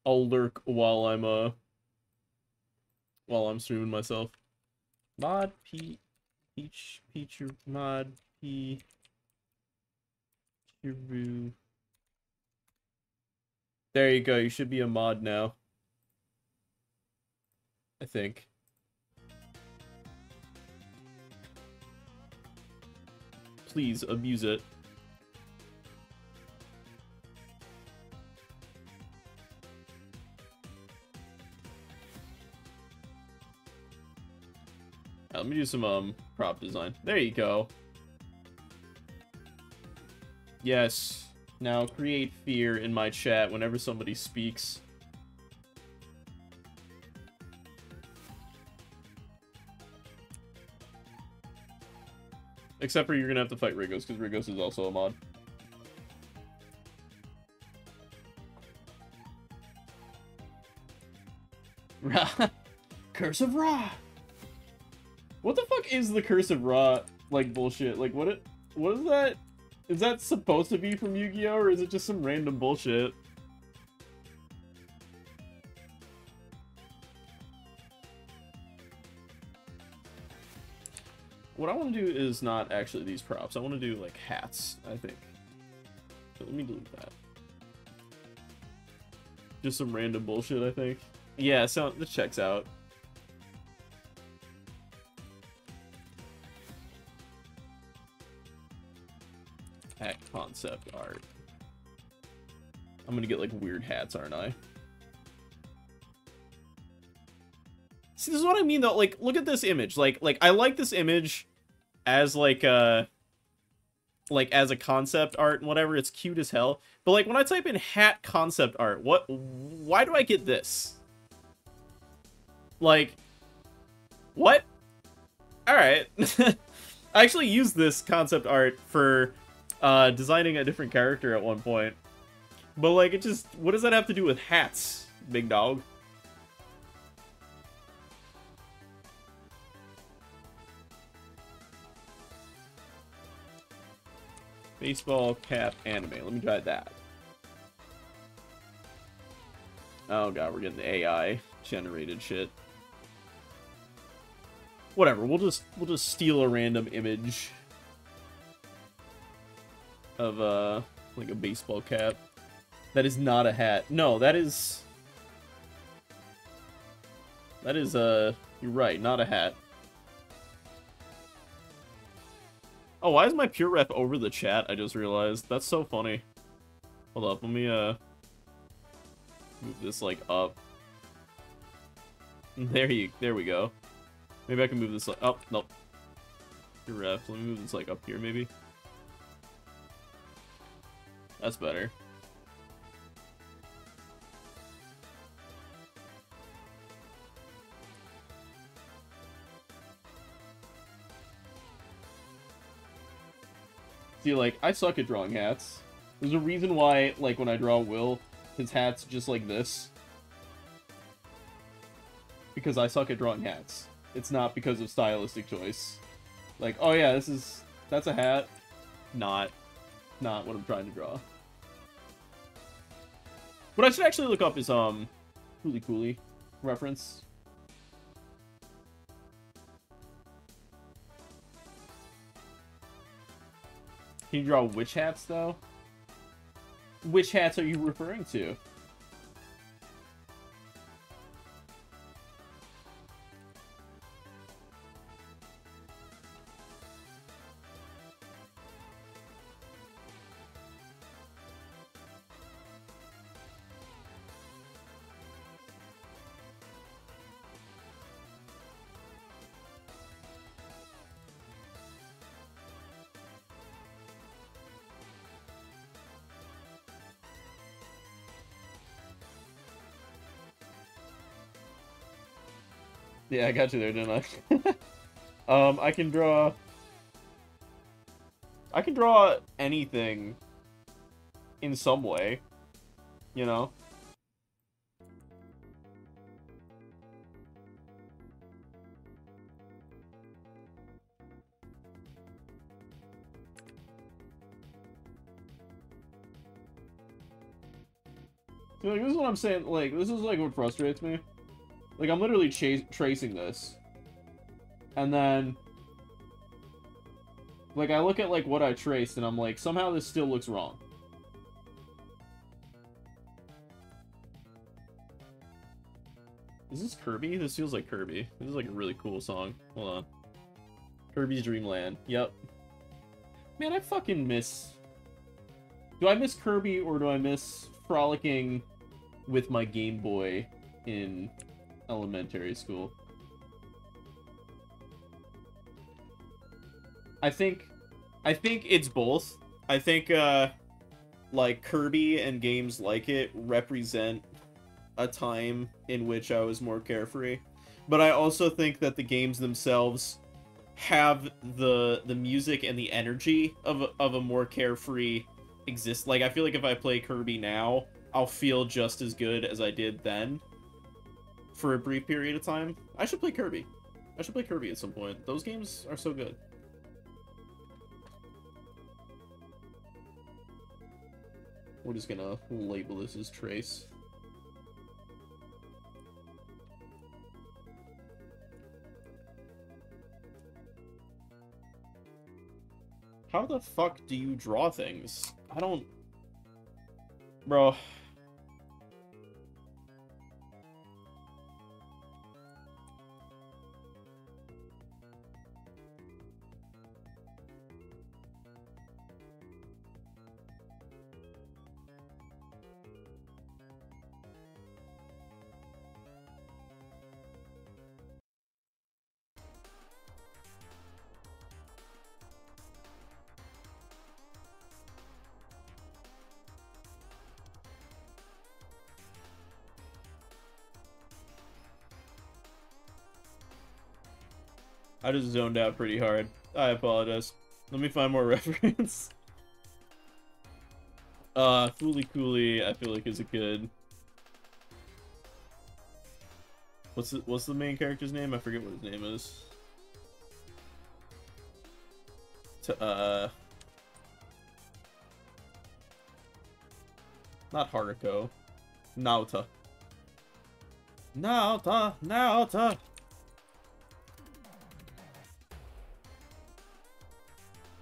I'll lurk while I'm streaming myself. Mod P Peach mod P Chiru. There you go, you should be a mod now. I think. Please abuse it. Let me do some prop design. There you go. Yes. Now create fear in my chat whenever somebody speaks. Except for you're gonna have to fight Rigos, because Rigos is also a mod. Ra. Curse of Ra. What the fuck is the Curse of Ra, like, bullshit? Like, what is that? Is that supposed to be from Yu-Gi-Oh, or is it just some random bullshit? What I want to do is not actually these props. I want to do, like, hats, I think. So let me delete that. Just some random bullshit, I think. Yeah, so this checks out. Hat concept art. I'm gonna get like weird hats, aren't I? See, this is what I mean though. Like, look at this image. Like I like this image as like as a concept art and whatever. It's cute as hell. But like when I type in hat concept art, why do I get this? Like, what? All right. I actually used this concept art for designing a different character at one point. But, like, it just... What does that have to do with hats, big dog? Baseball cap anime. Let me try that. Oh, God, we're getting the AI-generated shit. Whatever, we'll just steal a random image of like a baseball cap. That is not a hat. No, that is you're right, not a hat. Oh, why is my pure ref over the chat? I just realized. That's so funny. Hold up, let me move this like up. There we go. Maybe I can move this like up. Nope. Pure ref. Let me move this like up here maybe. That's better. See, like, I suck at drawing hats. There's a reason why, like, when I draw Will, his hat's just like this. Because I suck at drawing hats. It's not because of stylistic choice. Like, oh yeah, that's a hat. Not what I'm trying to draw. What I should actually look up is, Coolie Coolie reference. Can you draw which hats, though? Which hats are you referring to? Yeah, I got you there, didn't I? I can draw anything in some way, you know? Like, this is what I'm saying. Like, this is like what frustrates me. Like, I'm literally tracing this, and then like I look at like what I traced, and I'm like, somehow this still looks wrong. Is this Kirby? This feels like Kirby. This is like a really cool song. Hold on. Kirby's Dream Land. Yep. Man, I fucking miss... Do I miss Kirby, or do I miss frolicking with my Game Boy in elementary school? I think it's both. I think, like, Kirby and games like it represent a time in which I was more carefree. But I also think that the games themselves have the music and the energy of a more carefree exist. Like, I feel like if I play Kirby now, I'll feel just as good as I did then for a brief period of time. I should play Kirby. I should play Kirby at some point. Those games are so good. We're just gonna label this as Trace. How the fuck do you draw things? I don't... Bro. I just zoned out pretty hard. I apologize. Let me find more reference. Fooly Cooly, I feel like is a good... What's the main character's name? I forget what his name is. Not Haruko. Naota. Naota!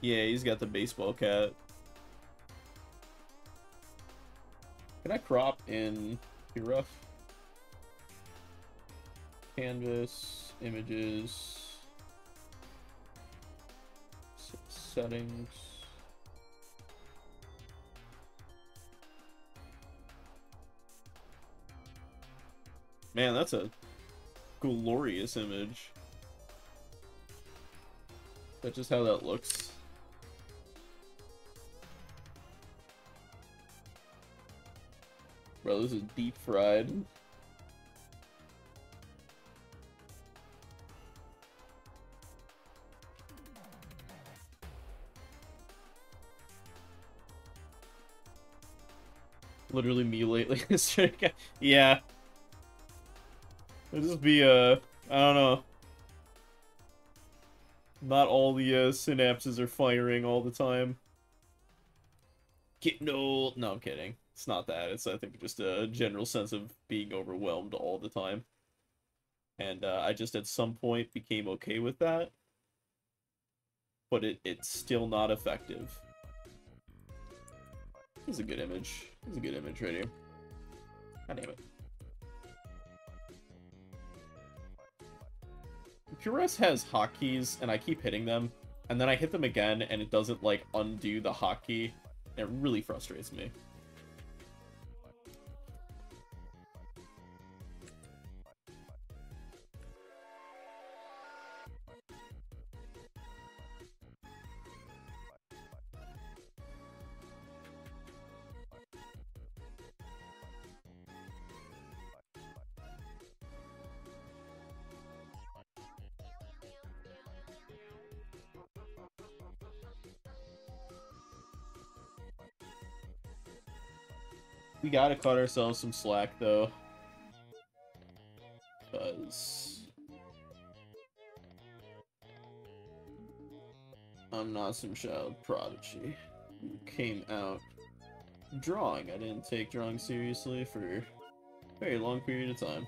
Yeah, he's got the baseball cap. Can I crop in Rough? Canvas, images, settings. Man, that's a glorious image. That's just how that looks. Bro, this is deep fried. Literally me lately. Yeah. It'll just be, I don't know. Not all the synapses are firing all the time. No, I'm kidding. It's not that. It's, I think, just a general sense of being overwhelmed all the time. And I just at some point became okay with that. But it's still not effective. This is a good image. This is a good image right here. God damn it. Puress has hotkeys, and I keep hitting them, and then I hit them again, and it doesn't, like, undo the hotkey. It really frustrates me. We gotta cut ourselves some slack, though. Because I'm not some child prodigy who came out drawing. I didn't take drawing seriously for a very long period of time.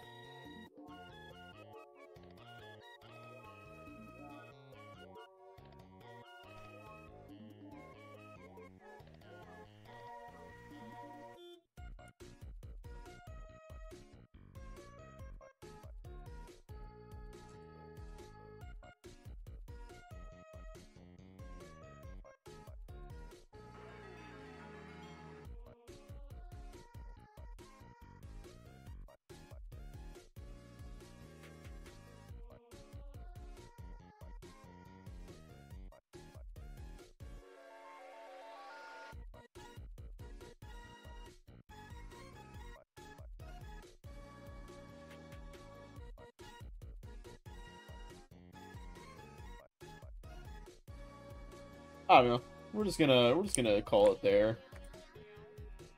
I don't know. We're just gonna call it there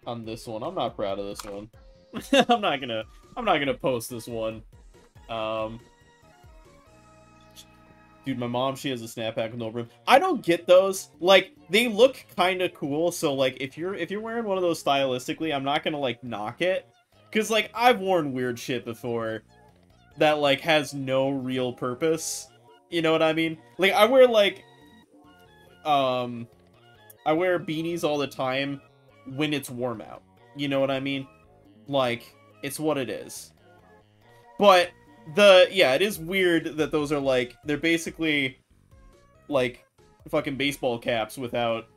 on this one. I'm not proud of this one. I'm not gonna post this one. Dude, my mom, she has a snapback with no brim. I don't get those. Like, they look kind of cool. So like, if you're wearing one of those stylistically, I'm not gonna like knock it, cause like I've worn weird shit before that like has no real purpose. You know what I mean? Like I wear like I wear beanies all the time when it's warm out. You know what I mean? Like, it's what it is. But yeah, it is weird that those are like, they're basically like fucking baseball caps without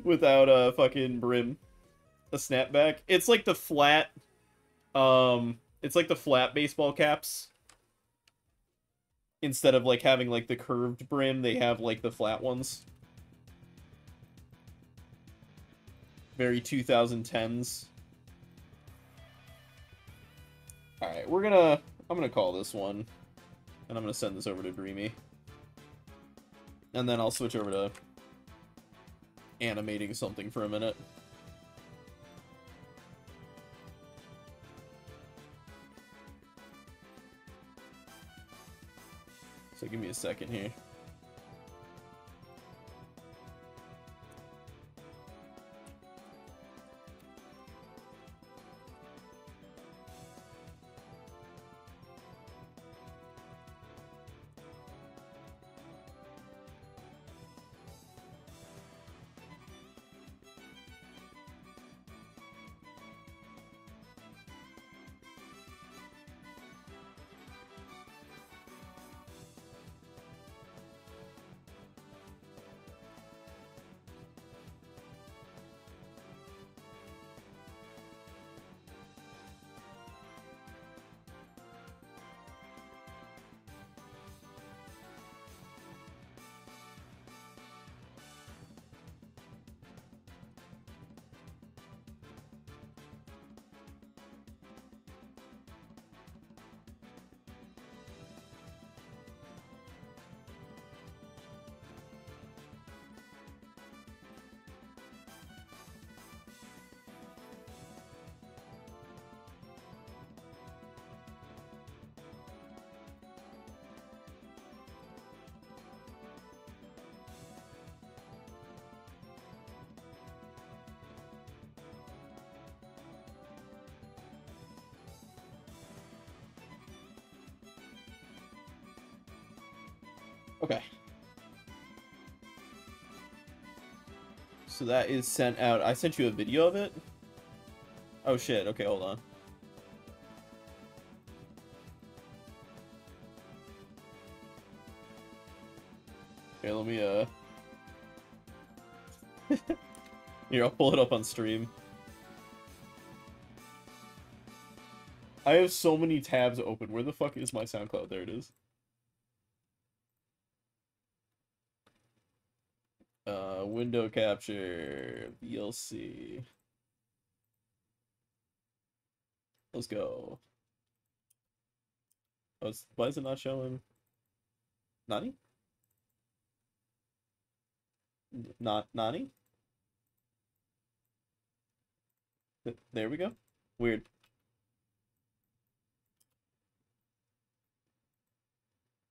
without a fucking brim, a snapback. It's like the flat it's like the flat baseball caps. Instead of like having like the curved brim, they have like the flat ones. Very 2010s. Alright, I'm gonna call this one. And I'm gonna send this over to Dreamy. And then I'll switch over to animating something for a minute. So give me a second here. Okay. So that is sent out. I sent you a video of it? Oh shit, okay, hold on. Okay, let me, Here, I'll pull it up on stream. I have so many tabs open. Where the fuck is my SoundCloud? There it is. Window capture, VLC. Let's go. Oh, why is it not showing? Nani? Not Nani? There we go. Weird.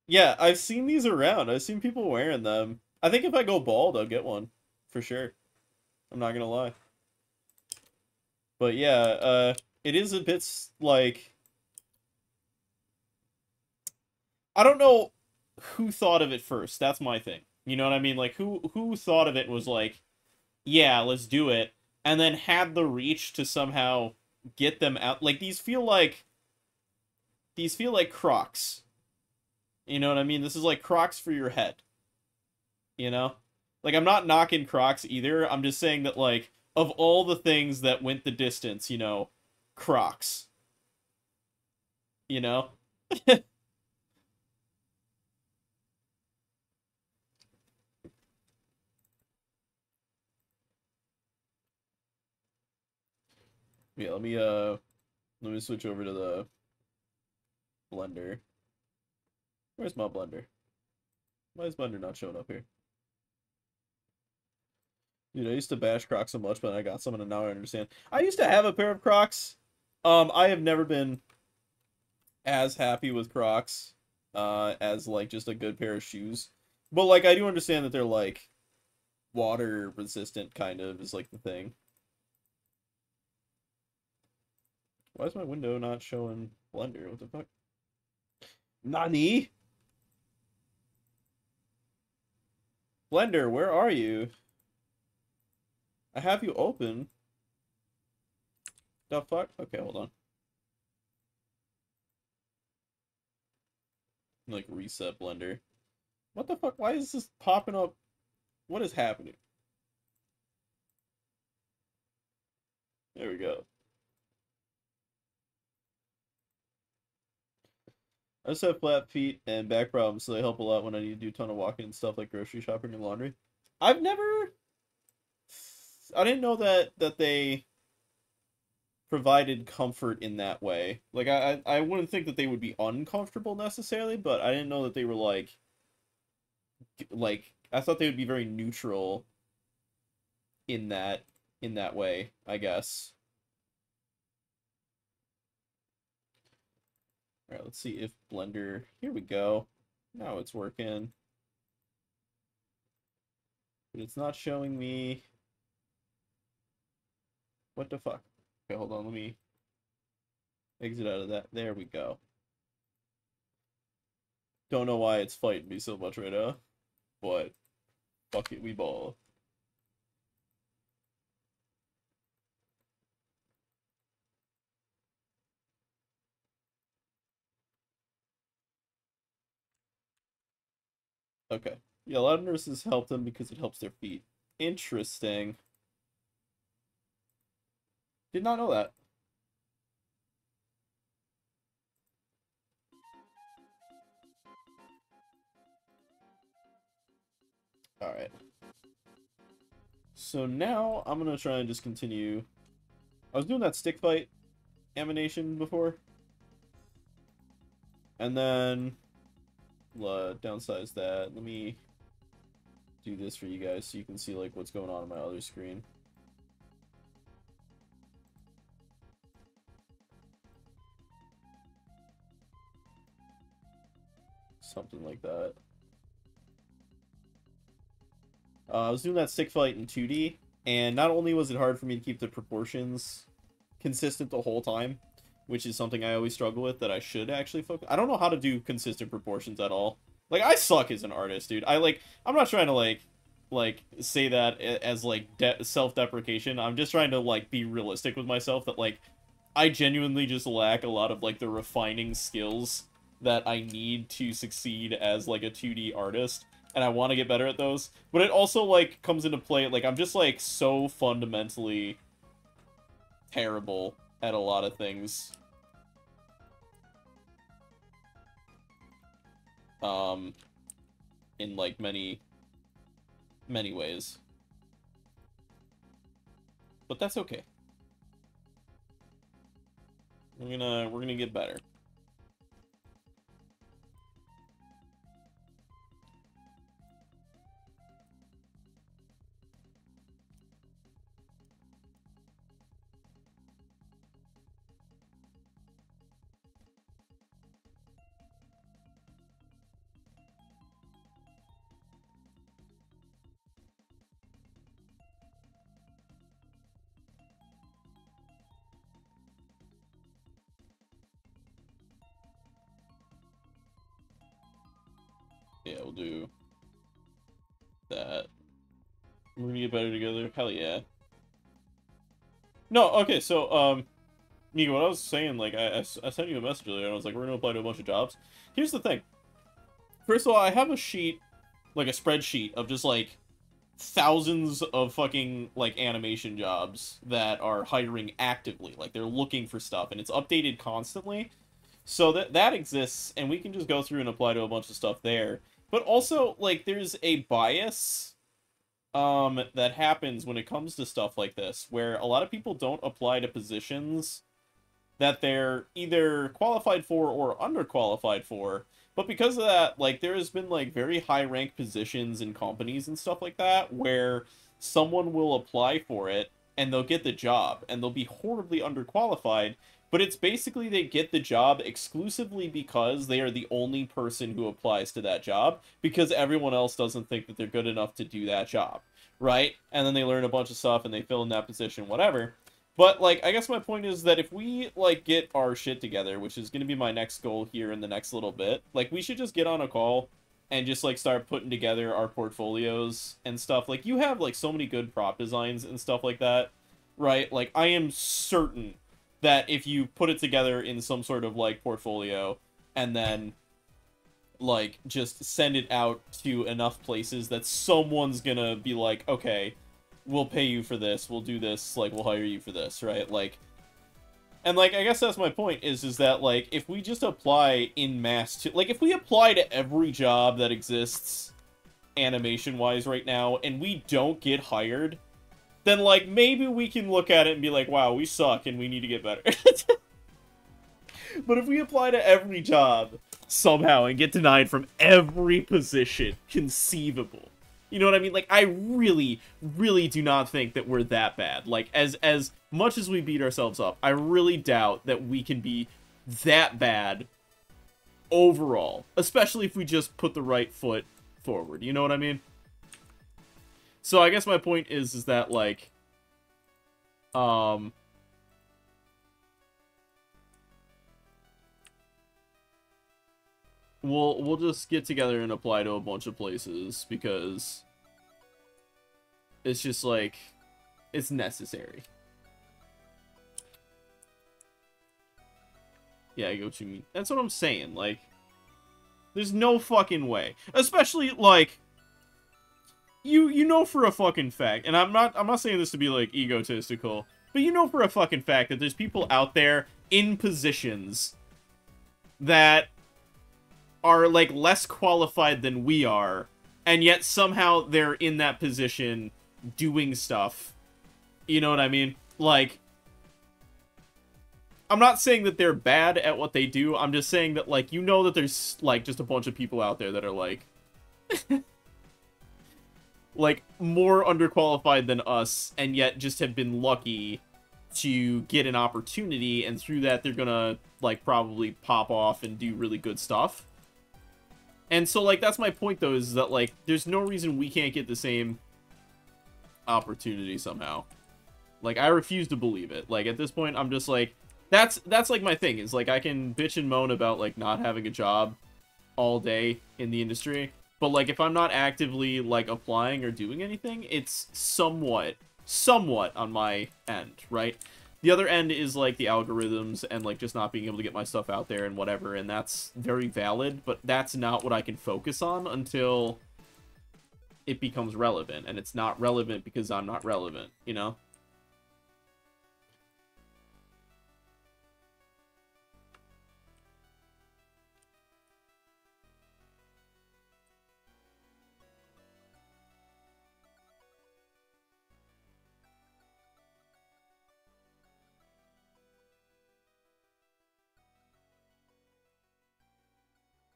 Yeah, I've seen these around. I've seen people wearing them. I think if I go bald, I'll get one. For sure. I'm not gonna lie. But yeah, it is a bit like, I don't know who thought of it first. That's my thing. You know what I mean? Like who thought of it and was like, yeah, let's do it, and then had the reach to somehow get them out. Like these feel like Crocs. You know what I mean? This is like Crocs for your head. You know? Like, I'm not knocking Crocs either. I'm just saying that, like, of all the things that went the distance, you know, Crocs. You know? Yeah, let me switch over to the blender. Where's my blender? Why is blender not showing up here? Dude, I used to bash Crocs so much, but I got some and now I understand. I used to have a pair of Crocs. I have never been as happy with Crocs as like just a good pair of shoes. But like I do understand that they're like water resistant kind of is like the thing. Why is my window not showing Blender? What the fuck? Nani? Blender, where are you? I have you open. The fuck? Okay, hold on. Like reset Blender. What the fuck? Why is this popping up? What is happening? There we go. I just have flat feet and back problems, so they help a lot when I need to do a ton of walking and stuff like grocery shopping and laundry. I've never... I didn't know that they provided comfort in that way. Like, I wouldn't think that they would be uncomfortable necessarily, but I didn't know that they were like, I thought they would be very neutral in that way, I guess. Alright, let's see if Blender... Here we go. Now it's working. But it's not showing me... What the fuck? Okay, hold on, let me exit out of that. There we go. Don't know why it's fighting me so much right now, but fuck it, we ball. Okay. Yeah, a lot of nurses help them because it helps their feet. Interesting. Did not know that. Alright. So now I'm gonna try and just continue. I was doing that stick fight animation before. And then downsize that. Let me do this for you guys so you can see like what's going on my other screen. Something like that. I was doing that stick fight in 2D, and not only was it hard for me to keep the proportions consistent the whole time, which is something I always struggle with that I should actually focus. I don't know how to do consistent proportions at all. Like, I suck as an artist, dude. I'm not trying to like say that as like self-deprecation. I'm just trying to like be realistic with myself that like I genuinely just lack a lot of like the refining skills that I need to succeed as like a 2D artist, and I want to get better at those. But it also like comes into play like I'm just like so fundamentally terrible at a lot of things. In like many ways. But that's okay. We're gonna get better. Yeah, we'll do that. We're gonna get better together. Hell yeah. No, okay, so, Nico, what I was saying, like, I sent you a message earlier, and I was like, we're gonna apply to a bunch of jobs. Here's the thing. First of all, I have a sheet, like a spreadsheet of just, like, thousands of fucking, like, animation jobs that are hiring actively. Like, they're looking for stuff, and it's updated constantly. So that exists, and we can just go through and apply to a bunch of stuff there. But also, like, there's a bias that happens when it comes to stuff like this, where a lot of people don't apply to positions that they're either qualified for or underqualified for. But because of that, like, there has been, like, very high-ranked positions in companies and stuff like that, where someone will apply for it, and they'll get the job, and they'll be horribly underqualified, but it's basically they get the job exclusively because they are the only person who applies to that job, because everyone else doesn't think that they're good enough to do that job, right? And then they learn a bunch of stuff, and they fill in that position, whatever. But, like, I guess my point is that if we, like, get our shit together, which is going to be my next goal here in the next little bit, like, we should just get on a call and just, like, start putting together our portfolios and stuff. Like, you have, like, so many good prop designs and stuff like that, right? Like, I am certain that if you put it together in some sort of, like, portfolio and then, like, just send it out to enough places that someone's gonna be like, okay, we'll pay you for this, we'll do this, like, we'll hire you for this, right? Like, and, like, I guess that's my point, is that, like, if we just apply in mass to, like, if we apply to every job that exists animation-wise right now, and we don't get hired, then, like, maybe we can look at it and be like, wow, we suck, and we need to get better. But if we apply to every job, somehow, and get denied from every position conceivable, you know what I mean? Like, I really, really do not think that we're that bad. Like, as much as we beat ourselves up, I really doubt that we can be that bad overall. Especially if we just put the right foot forward. You know what I mean? So I guess my point is that, like, we'll just get together and apply to a bunch of places, because it's just, like, it's necessary. Yeah, I get what you mean. That's what I'm saying, like, there's no fucking way. Especially, like, you know for a fucking fact, and I'm not saying this to be, like, egotistical, but you know for a fucking fact that there's people out there in positions that are, like, less qualified than we are, and yet somehow they're in that position doing stuff. You know what I mean? Like, I'm not saying that they're bad at what they do, I'm just saying that, like, you know that there's, like, just a bunch of people out there that are, like, like, more underqualified than us, and yet just have been lucky to get an opportunity, and through that they're gonna, like, probably pop off and do really good stuff. And so, like, that's my point, though, is that, like, there's no reason we can't get the same opportunity somehow. Like, I refuse to believe it. Like, at this point, I'm just, like, that's like, my thing, is, like, I can bitch and moan about, like, not having a job all day in the industry, but, like, if I'm not actively, like, applying or doing anything, it's somewhat on my end, right? The other end is, like, the algorithms and, like, just not being able to get my stuff out there and whatever, and that's very valid, but that's not what I can focus on until it becomes relevant, and it's not relevant because I'm not relevant, you know?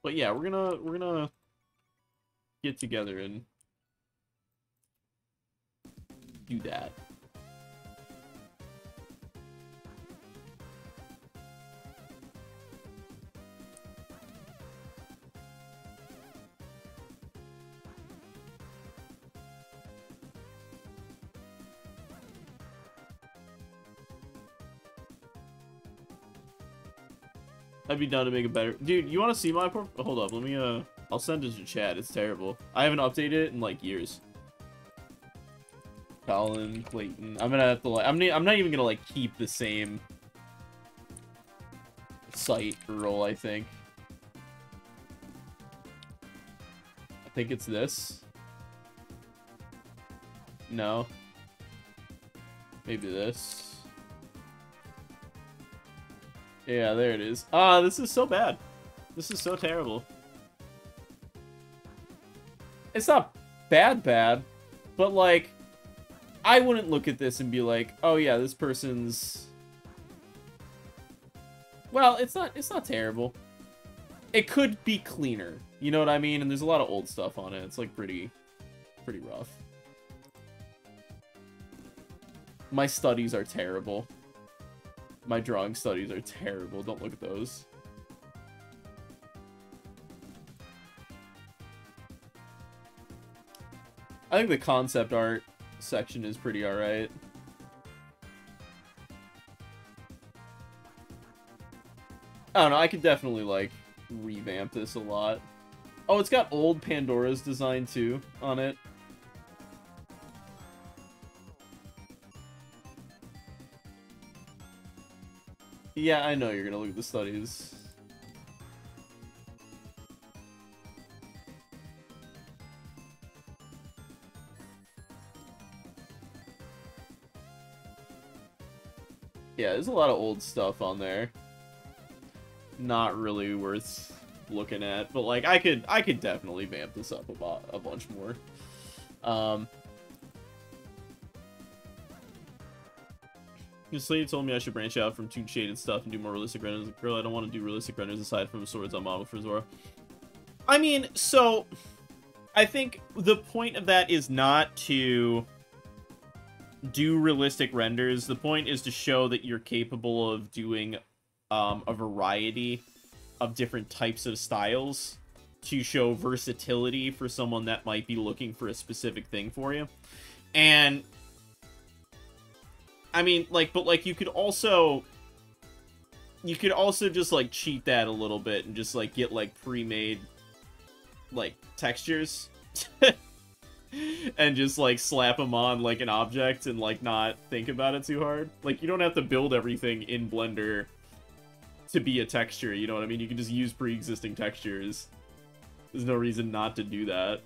But yeah, we're gonna get together and do that. I'd be down to make it better. Dude, you want to see my hold up, let me, I'll send it to chat. It's terrible. I haven't updated it in like years. Colin, Clayton. I'm gonna have to like. I'm not even gonna like keep the same site role. I think it's this. No. Maybe this. Yeah, there it is. Ah, this is so bad. This is so terrible. It's not bad, but like, I wouldn't look at this and be like, oh yeah, this person's... Well, it's not terrible. It could be cleaner. You know what I mean? And there's a lot of old stuff on it. It's like pretty rough. My studies are terrible. My drawing studies are terrible. Don't look at those. I think the concept art section is pretty alright. I don't know, I could definitely, like, revamp this a lot. Oh, it's got old Pandora's design, too, on it. Yeah, I know you're gonna look at the studies. Yeah, there's a lot of old stuff on there. Not really worth looking at, but like I could definitely vamp this up a bunch more. Slade told me I should branch out from Toon Shaded stuff and do more realistic renders. Girl, I don't want to do realistic renders aside from swords on model for Zora. I mean, so I think the point of that is not to do realistic renders. The point is to show that you're capable of doing a variety of different types of styles to show versatility for someone that might be looking for a specific thing for you. And I mean, like, but like you could also just like cheat that a little bit and just like get like pre-made like textures and just like slap them on like an object and like not think about it too hard. Like you don't have to build everything in Blender to be a texture, you know what I mean? You can just use pre-existing textures. There's no reason not to do that.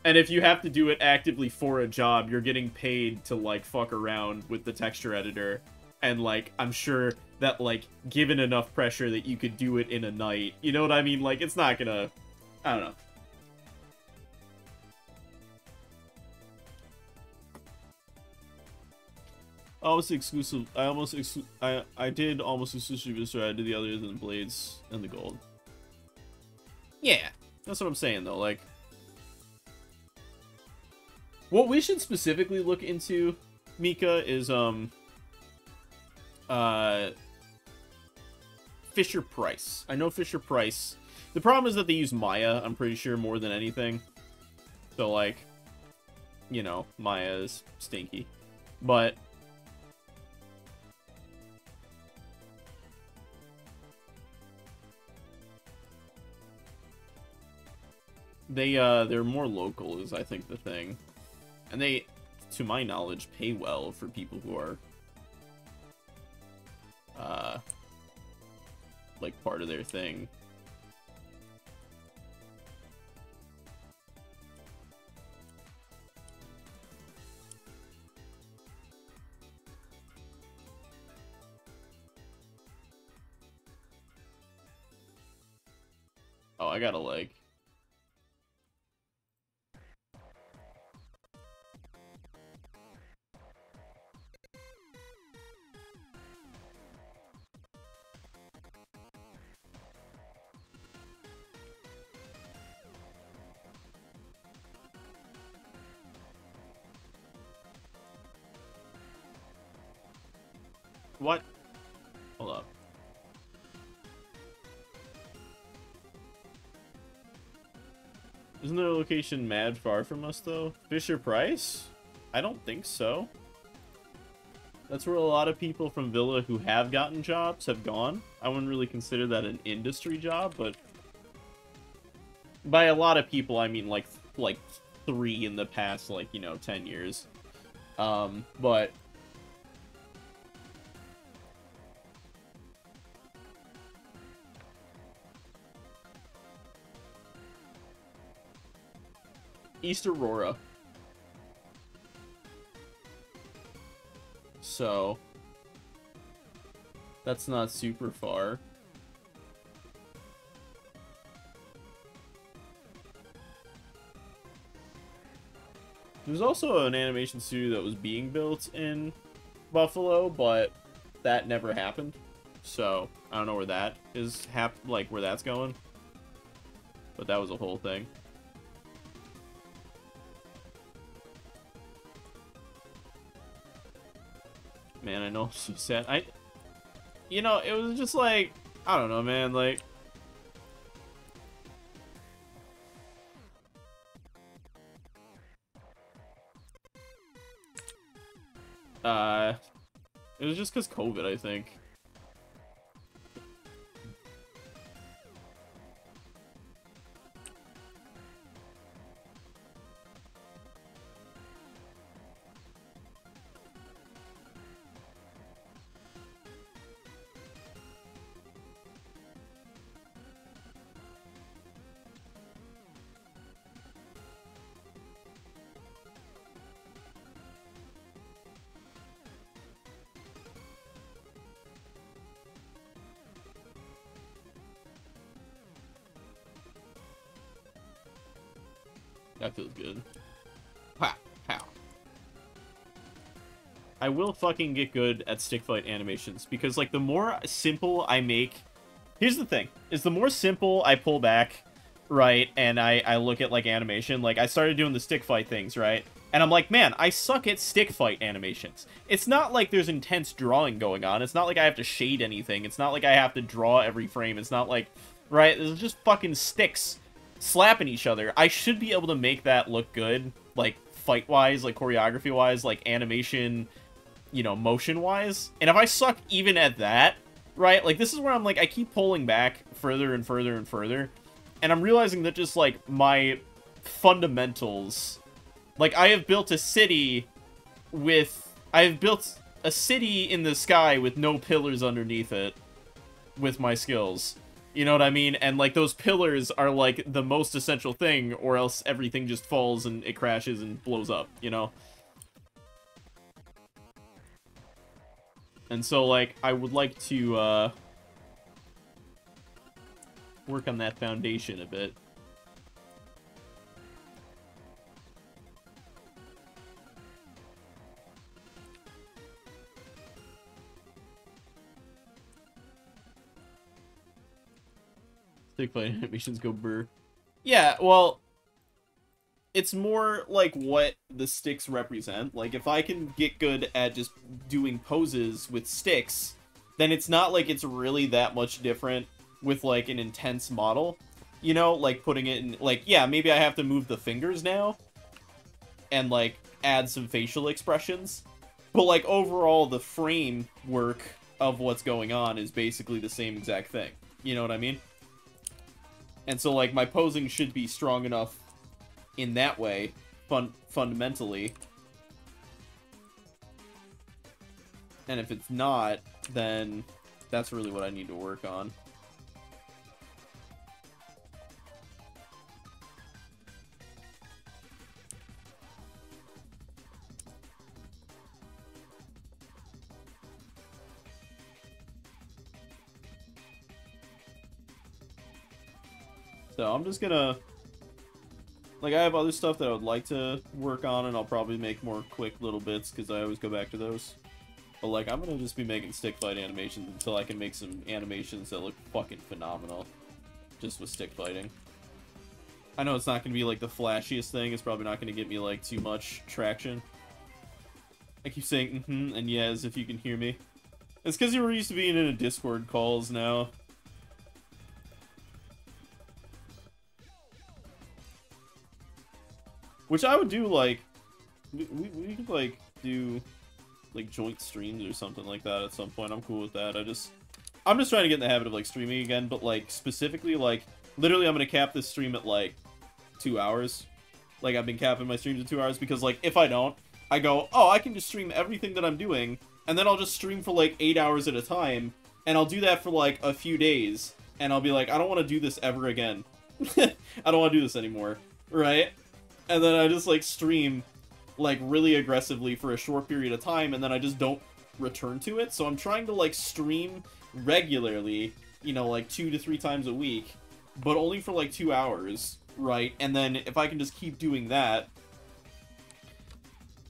And if you have to do it actively for a job, you're getting paid to, like, fuck around with the texture editor. And, like, I'm sure that, like, given enough pressure that you could do it in a night. You know what I mean? Like, it's not gonna... I don't know. I did almost exclusively this, I did the others and the blades and the gold. Yeah, that's what I'm saying, though, like... What we should specifically look into, Mika, is, Fisher-Price. I know Fisher-Price. The problem is that they use Maya, I'm pretty sure, more than anything. So, like, you know, Maya is stinky. But... they're more local is, I think, the thing. And they, to my knowledge, pay well for people who are, like, part of their thing. Oh, I gotta, like... What? Hold up. Isn't their location mad far from us, though? Fisher-Price? I don't think so. That's where a lot of people from Villa who have gotten jobs have gone. I wouldn't really consider that an industry job, but... by a lot of people, I mean, like 3 in the past, like, you know, 10 years. But... East Aurora. So... That's not super far. There's also an animation studio that was being built in Buffalo, but that never happened. So, I don't know where that is, like, where that's going. But that was a whole thing. Man, I know, I'm so sad. You know, it was just like, I don't know, man, like... It was just because COVID, I think. That feels good. Pow, pow. I will fucking get good at stick fight animations, because, like, the more simple I make... Here's the thing, is the more simple I pull back, right, and I look at, like, animation, like, I started doing the stick fight things, right? And I'm like, man, I suck at stick fight animations. It's not like there's intense drawing going on. It's not like I have to shade anything. It's not like I have to draw every frame. It's not like, right, there's just fucking sticks slapping each other. I should be able to make that look good, like, fight-wise, like, choreography-wise, like, animation, you know, motion-wise. And if I suck even at that, right, like, this is where I'm like, I keep pulling back further and further and further, and I'm realizing that just, like, my fundamentals, like, I have built a city in the sky with no pillars underneath it with my skills. You know what I mean? And, like, those pillars are, like, the most essential thing, or else everything just falls and it crashes and blows up, you know? And so, like, I would like to, work on that foundation a bit. Stick fight animations go burr. Yeah, well, it's more like what the sticks represent. Like, if I can get good at just doing poses with sticks, then it's not like it's really that much different with, like, an intense model. You know, like, putting it in, like, yeah, maybe I have to move the fingers now and, like, add some facial expressions. But, like, overall, the framework of what's going on is basically the same exact thing. You know what I mean? And so, like, my posing should be strong enough in that way, fundamentally. And if it's not, then that's really what I need to work on. So I'm just gonna, like, I have other stuff that I would like to work on, and I'll probably make more quick little bits, because I always go back to those. But, like, I'm gonna just be making stick fight animations until I can make some animations that look fucking phenomenal, just with stick fighting. I know it's not gonna be, like, the flashiest thing, it's probably not gonna get me, like, too much traction. I keep saying mm-hmm and yeah as if you can hear me. It's because you're used to being in a Discord calls now. Which I would do, like, we could, like, do, like, joint streams or something like that at some point. I'm cool with that. I'm just trying to get in the habit of, like, streaming again, but, like, specifically, like, Literally, I'm gonna cap this stream at, like, 2 hours. Like, I've been capping my streams at 2 hours because, like, if I don't, I go, oh, I can just stream everything that I'm doing, and then I'll just stream for, like, 8 hours at a time, and I'll do that for, like, a few days, and I'll be like, I don't want to do this ever again. I don't want to do this anymore, right? And then I just, like, stream, like, really aggressively for a short period of time, and then I just don't return to it. So I'm trying to, like, stream regularly, you know, like, 2 to 3 times a week, but only for, like, 2 hours, right? And then if I can just keep doing that,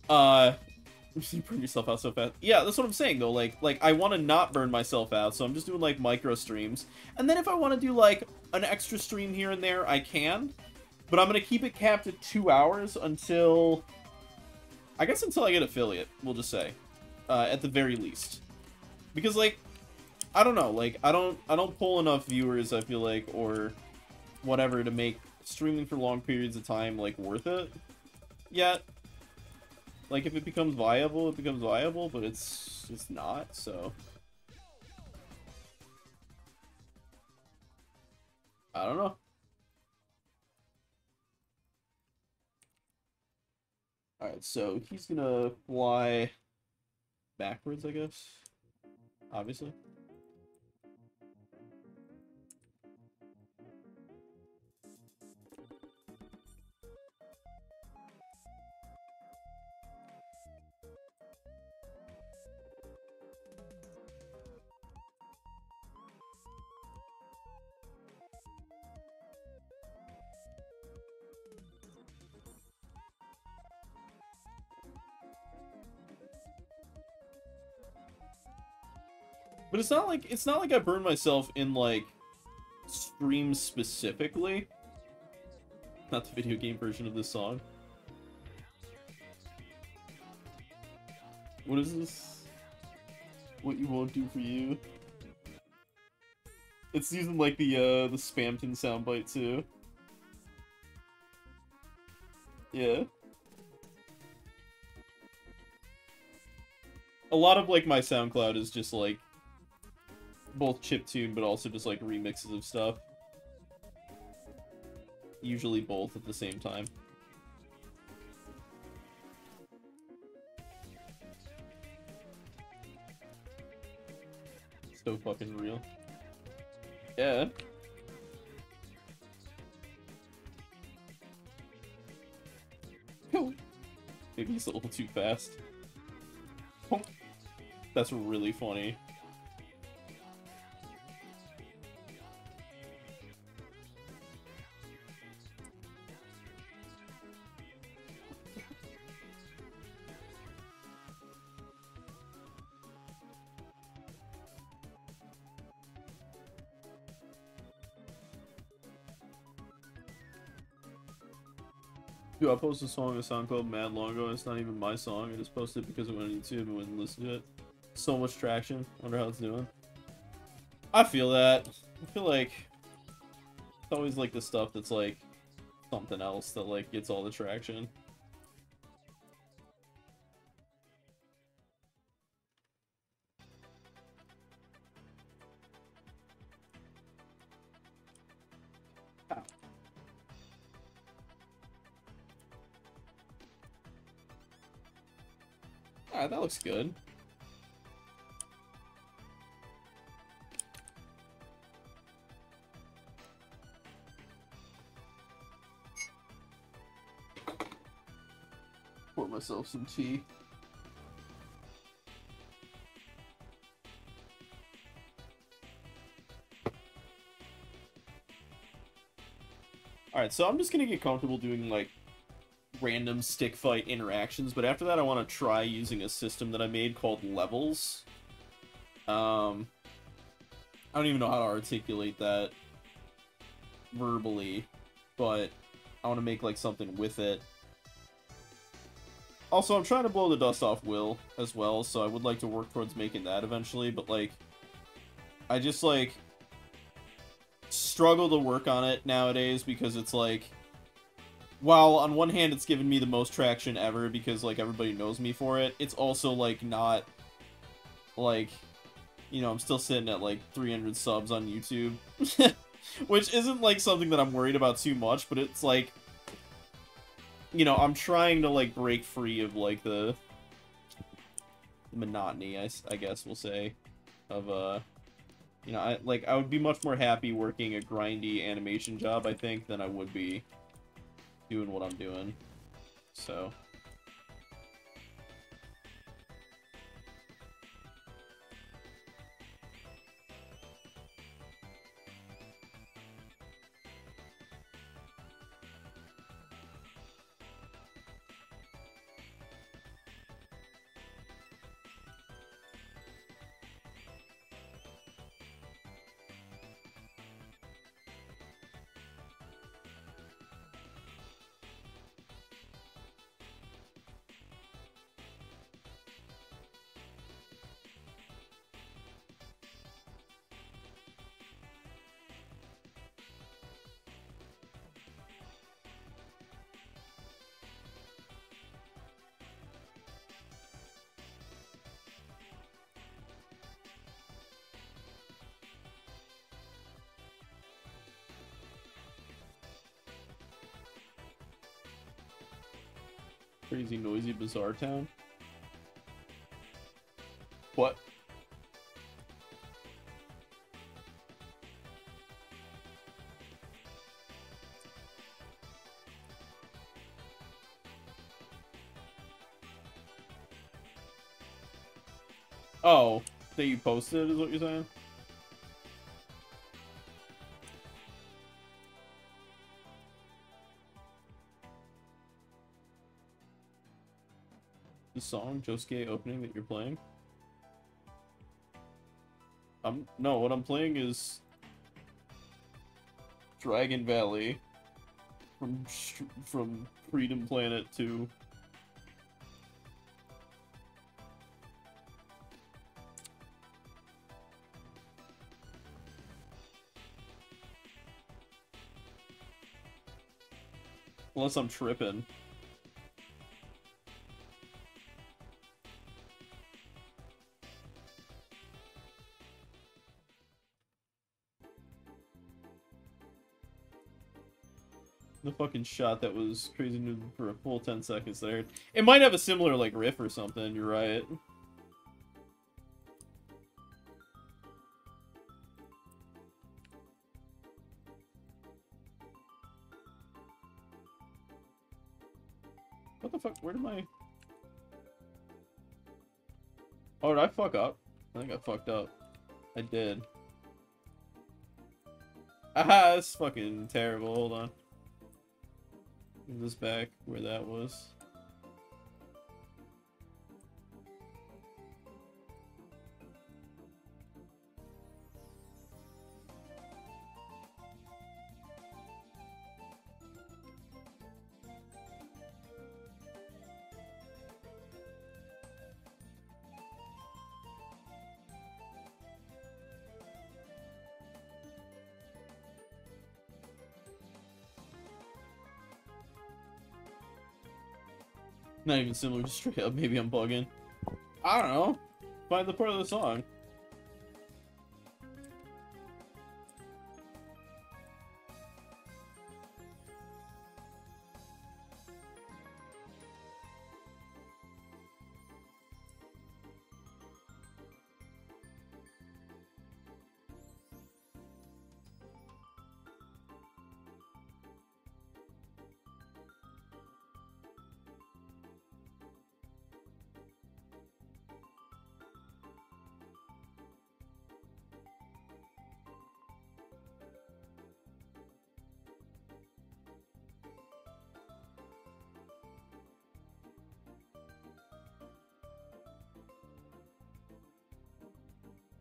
you burn yourself out so fast. Yeah, that's what I'm saying, though. Like I want to not burn myself out, so I'm just doing, like, micro streams. And then if I want to do, like, an extra stream here and there, I can. But I'm going to keep it capped at 2 hours until... I guess until I get affiliate, we'll just say. At the very least. Because, like, I don't know. Like, I don't pull enough viewers, I feel like, or whatever, to make streaming for long periods of time, like, worth it yet. Like, if it becomes viable, it becomes viable, but it's not, so... I don't know. Alright, so he's gonna fly backwards, I guess. Obviously. But it's not like I burned myself in, like, streams specifically. Not the video game version of this song. What is this? What you won't do for you. It's using, like, the Spamton soundbite too. Yeah. A lot of, like, my SoundCloud is just, like, both chiptune, but also just, like, remixes of stuff. Usually both at the same time. So fucking real. Yeah. Maybe he's a little too fast. That's really funny. Dude, I posted a song on SoundCloud mad long ago, and it's not even my song. I just posted it because it went on YouTube and went and listened to it. So much traction. Wonder how it's doing. I feel that. I feel like it's always like the stuff that's like something else that like gets all the traction. Alright, that looks good. Pour myself some tea. Alright, so I'm just gonna get comfortable doing, like, random stick fight interactions, but after that I want to try using a system that I made called levels. I don't even know how to articulate that verbally, but I want to make, like, something with it. Also, I'm trying to blow the dust off Will as well, so I would like to work towards making that eventually, but, like, I just, like, struggle to work on it nowadays because it's, like, while on one hand it's given me the most traction ever because, like, everybody knows me for it, it's also, like, not, like, you know, I'm still sitting at, like, 300 subs on YouTube. Which isn't, like, something that I'm worried about too much, but it's, like, you know, I'm trying to, like, break free of, like, the monotony, I guess we'll say, of, you know, I would be much more happy working a grindy animation job, I think, than I would be doing what I'm doing. So... Crazy, noisy, bizarre town? What? Oh, that you posted is what you're saying? The song Josuke opening that you're playing? No, what I'm playing is Dragon Valley from Freedom Planet 2. Unless I'm tripping. The fucking shot that was crazy new for a full 10 seconds there. It might have a similar, like, riff or something, you're right. What the fuck? Where did my... Oh, did I fuck up? I think I fucked up. I did. Aha, that's fucking terrible. Hold on. Move this back where that was. Not even similar to straight up. Maybe I'm bugging. I don't know. Find the part of the song.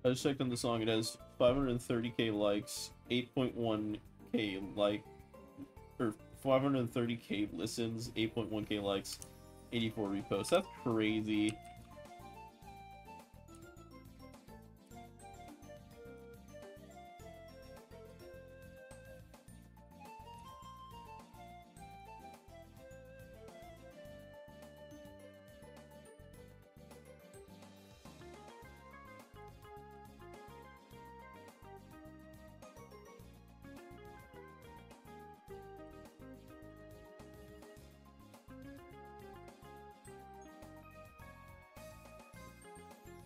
I just checked on the song. It has 530k likes, 8.1k like, or 530k listens, 8.1k likes, 84 reposts. That's crazy.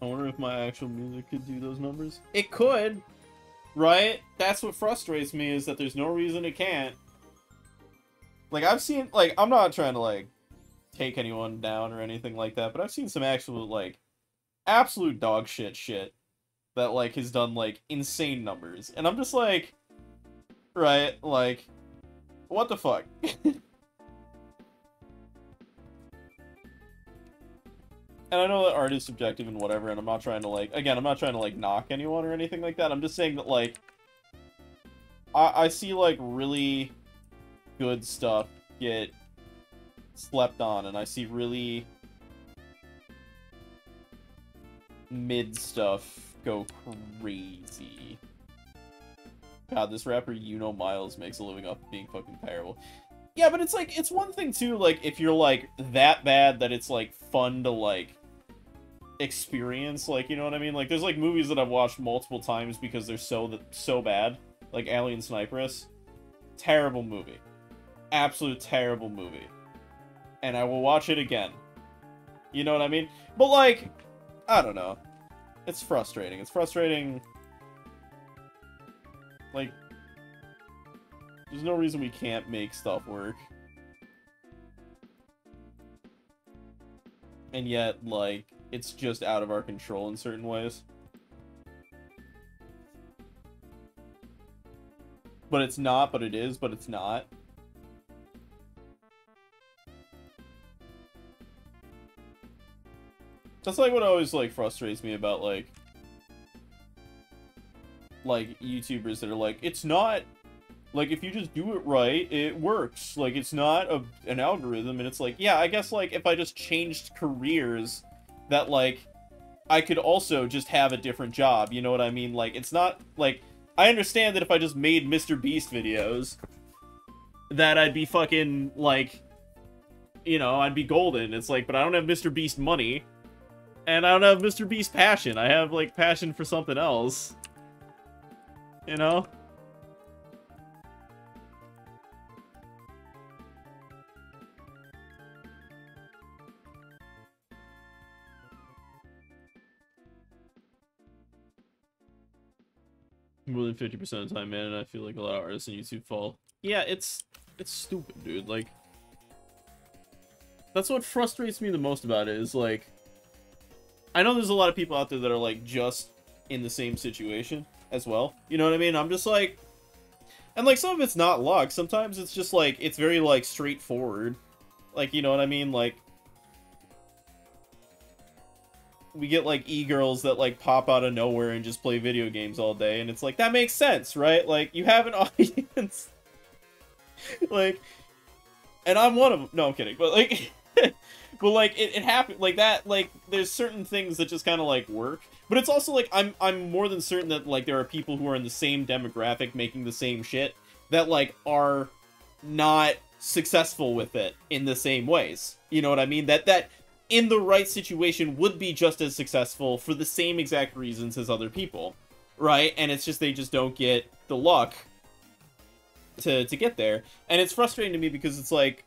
I wonder if my actual music could do those numbers. It could, right? That's what frustrates me, is that there's no reason it can't. Like, I've seen, like, I'm not trying to, like, take anyone down or anything like that, but I've seen some actual, like, absolute dog shit that, like, has done, like, insane numbers. And I'm just like, right, like, what the fuck? And I know that art is subjective and whatever, and I'm not trying to, like, again, I'm not trying to, like, knock anyone or anything like that. I'm just saying that, like, I see, like, really good stuff get slept on, and I see really mid stuff go crazy. God, this rapper Miles makes a living off of being fucking terrible. Yeah, but it's, like, it's one thing, too, like, if you're, like, that bad that it's, like, fun to, like, experience, like, you know what I mean? Like, there's, like, movies that I've watched multiple times because they're so bad. Like, Alien Sniperus. Terrible movie. Absolute terrible movie. And I will watch it again. You know what I mean? But, like, I don't know. It's frustrating. It's frustrating. Like, there's no reason we can't make stuff work. And yet, like, it's just out of our control in certain ways. But it's not, but it is, but it's not. That's, like, what always, like, frustrates me about, like, YouTubers that are like, it's not, like, if you just do it right, it works. Like, it's not an algorithm, and it's like, yeah, I guess, like, if I just changed careers, that, like, I could also just have a different job, you know what I mean? Like, it's not, like, I understand that if I just made Mr. Beast videos, that I'd be fucking, like, you know, I'd be golden. It's like, but I don't have Mr. Beast money, and I don't have Mr. Beast passion. I have, like, passion for something else. You know? More than 50% of the time, man, and I feel like a lot of artists on YouTube fall. Yeah, it's stupid, dude. Like, that's what frustrates me the most about it, is, like, I know there's a lot of people out there that are, like, just in the same situation as well. You know what I mean? I'm just like, and, like, some of it's not luck. Sometimes it's just, like, it's very, like, straightforward. Like, you know what I mean? Like, we get, like, e-girls that, like, pop out of nowhere and just play video games all day, and it's like, that makes sense, right? Like, you have an audience. Like, and I'm one of them. No, I'm kidding. But, like, but, like, it happened, like, that, like, there's certain things that just kind of, like, work. But it's also, like, I'm more than certain that, like, there are people who are in the same demographic making the same shit that, like, are not successful with it in the same ways. You know what I mean? That in the right situation would be just as successful for the same exact reasons as other people, right? And it's just, they just don't get the luck to get there. And it's frustrating to me because it's like,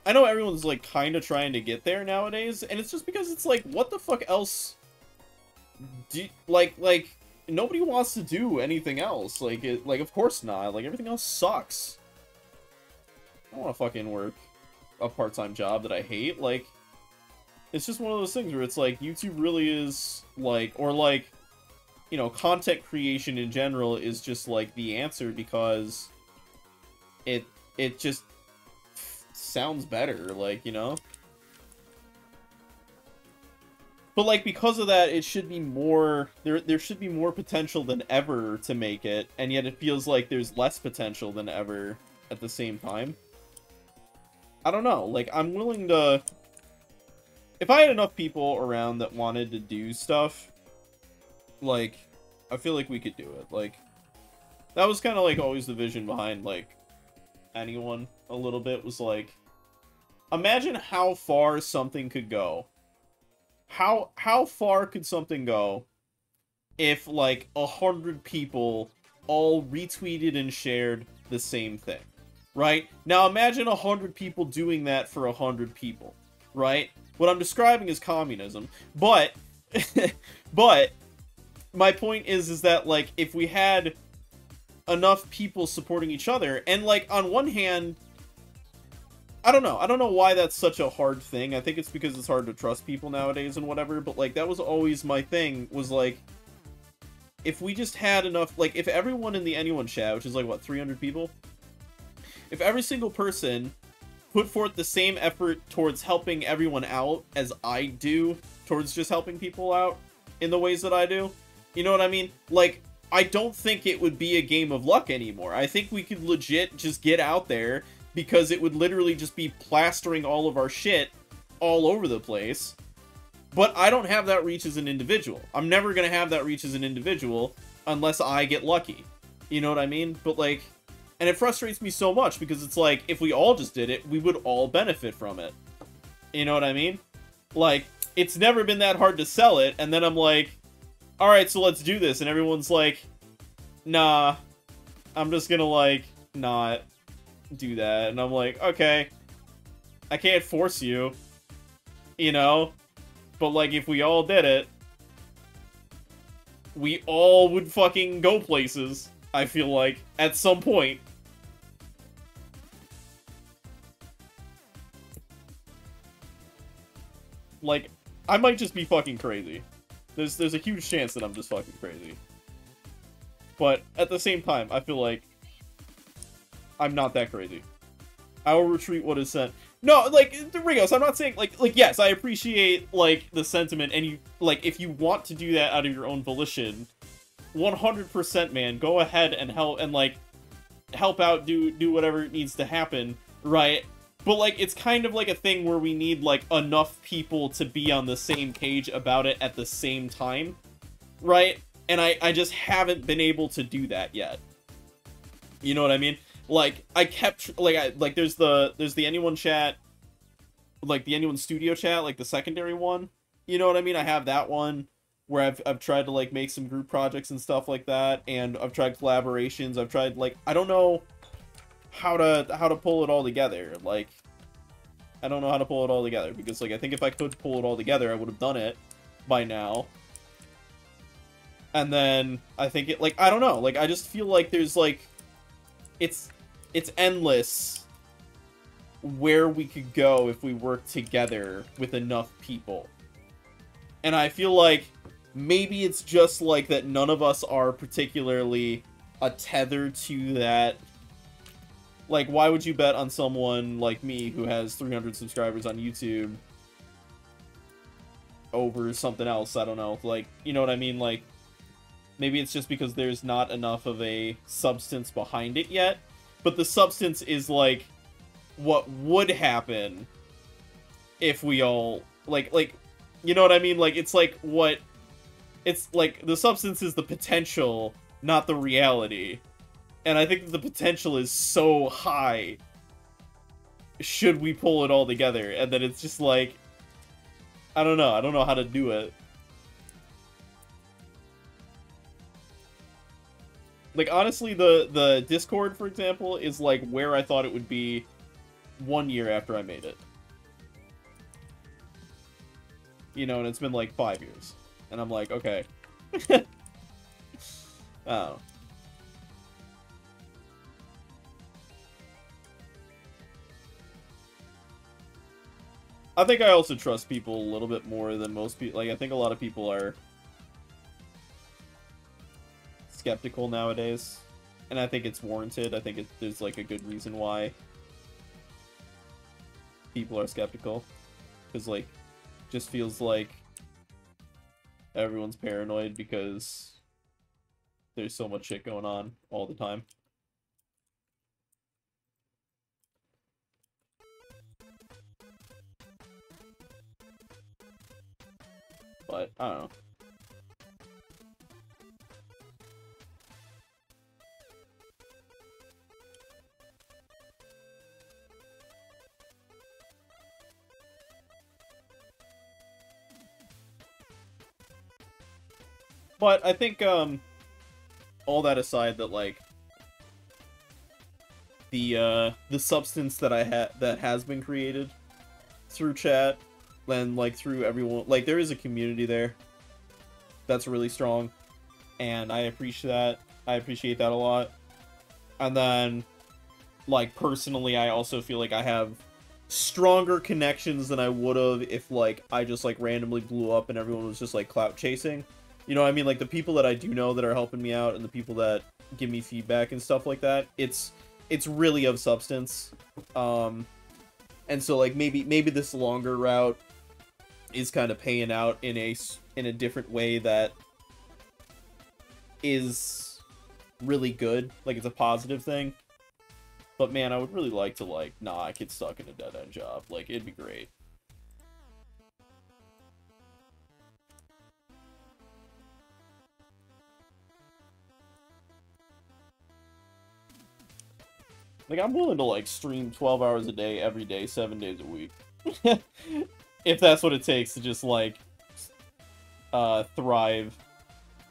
I know everyone's, like, kind of trying to get there nowadays, and it's just because it's like, what the fuck else like, nobody wants to do anything else. Like, of course not. Like, everything else sucks. I don't want to fucking work a part-time job that I hate. Like, it's just one of those things where it's like, YouTube really is, like, or, like, you know, content creation in general is just, like, the answer because it just sounds better, like, you know? But, like, because of that, it should be more, there should be more potential than ever to make it, and yet it feels like there's less potential than ever at the same time. I don't know, like, I'm willing to, if I had enough people around that wanted to do stuff, like, I feel like we could do it. Like, that was kind of, like, always the vision behind, like, anyone a little bit, was like, imagine how far something could go. How far could something go if, like, 100 people all retweeted and shared the same thing, right? Now imagine 100 people doing that for 100 people, right? What I'm describing is communism, but But my point is that, like, if we had enough people supporting each other, and, like, on one hand, I don't know why that's such a hard thing. I think it's because it's hard to trust people nowadays and whatever, but, like, that was always my thing, was, like, if we just had enough, like, if everyone in the Anyone chat, which is, like, what, 300 people? If every single person put forth the same effort towards helping everyone out as I do towards just helping people out in the ways that I do, you know what I mean? Like, I don't think it would be a game of luck anymore. I think we could legit just get out there, because it would literally just be plastering all of our shit all over the place. But I don't have that reach as an individual. I'm never gonna have that reach as an individual unless I get lucky. You know what I mean? But, like, and it frustrates me so much, because it's like, if we all just did it, we would all benefit from it. You know what I mean? Like, it's never been that hard to sell it, and then I'm like, alright, so let's do this, and everyone's like, nah, I'm just gonna, like, not do that, and I'm like, okay, I can't force you, you know? But, like, if we all did it, we all would fucking go places, I feel like, at some point. Like, I might just be fucking crazy. There's a huge chance that I'm just fucking crazy. But, at the same time, I feel like I'm not that crazy. I will retreat what is sent. No, like, Rigos, I'm not saying, like, yes, I appreciate, like, the sentiment, and you, like, if you want to do that out of your own volition, 100%, man, go ahead and help, and, like, help out, do whatever needs to happen, right? But, like, it's kind of like a thing where we need, like, enough people to be on the same page about it at the same time, right? And I just haven't been able to do that yet. You know what I mean? Like, I kept, like, there's the Anyone chat, like, the Anyone studio chat, like, the secondary one. You know what I mean? I have that one where I've tried to, like, make some group projects and stuff like that, and I've tried collaborations. I've tried, like, I don't know how to pull it all together. Like, I don't know how to pull it all together, because, like, I think if I could pull it all together, I would have done it by now. And then I think it, like, I don't know, like, I just feel like there's, like, it's endless where we could go if we work together with enough people. And I feel like maybe it's just like that none of us are particularly tethered to that. Like, why would you bet on someone like me who has 300 subscribers on YouTube over something else? I don't know. Like, you know what I mean? Like, maybe it's just because there's not enough of a substance behind it yet. But the substance is, like, what would happen if we all, like, you know what I mean? Like, it's like what, it's like, the substance is the potential, not the reality. And I think that the potential is so high, should we pull it all together, and then it's just like, I don't know how to do it. Like, honestly, the Discord, for example, is, like, where I thought it would be 1 year after I made it. You know, and it's been, like, 5 years. And I'm like, okay. Oh. I think I also trust people a little bit more than most people. Like, I think a lot of people are skeptical nowadays, and I think it's warranted. I think there's, like, a good reason why people are skeptical, because, like, just feels like everyone's paranoid because there's so much shit going on all the time. But I don't know. But I think, all that aside, that, like, the substance that that has been created through chat, and, like, through everyone, like, there is a community there. That's really strong, and I appreciate that. I appreciate that a lot. And then, like, personally, I also feel like I have stronger connections than I would have if, like, I just, like, randomly blew up and everyone was just, like, clout chasing. You know what I mean? Like, the people that I do know that are helping me out and the people that give me feedback and stuff like that, it's really of substance. And so, like, maybe this longer route is kind of paying out in a different way that is really good. Like, it's a positive thing. But man, I would really like to, like, not get stuck in a dead-end job. Like, it'd be great. Like, I'm willing to, like, stream 12 hours a day, every day, 7 days a week. If that's what it takes to just, like, thrive.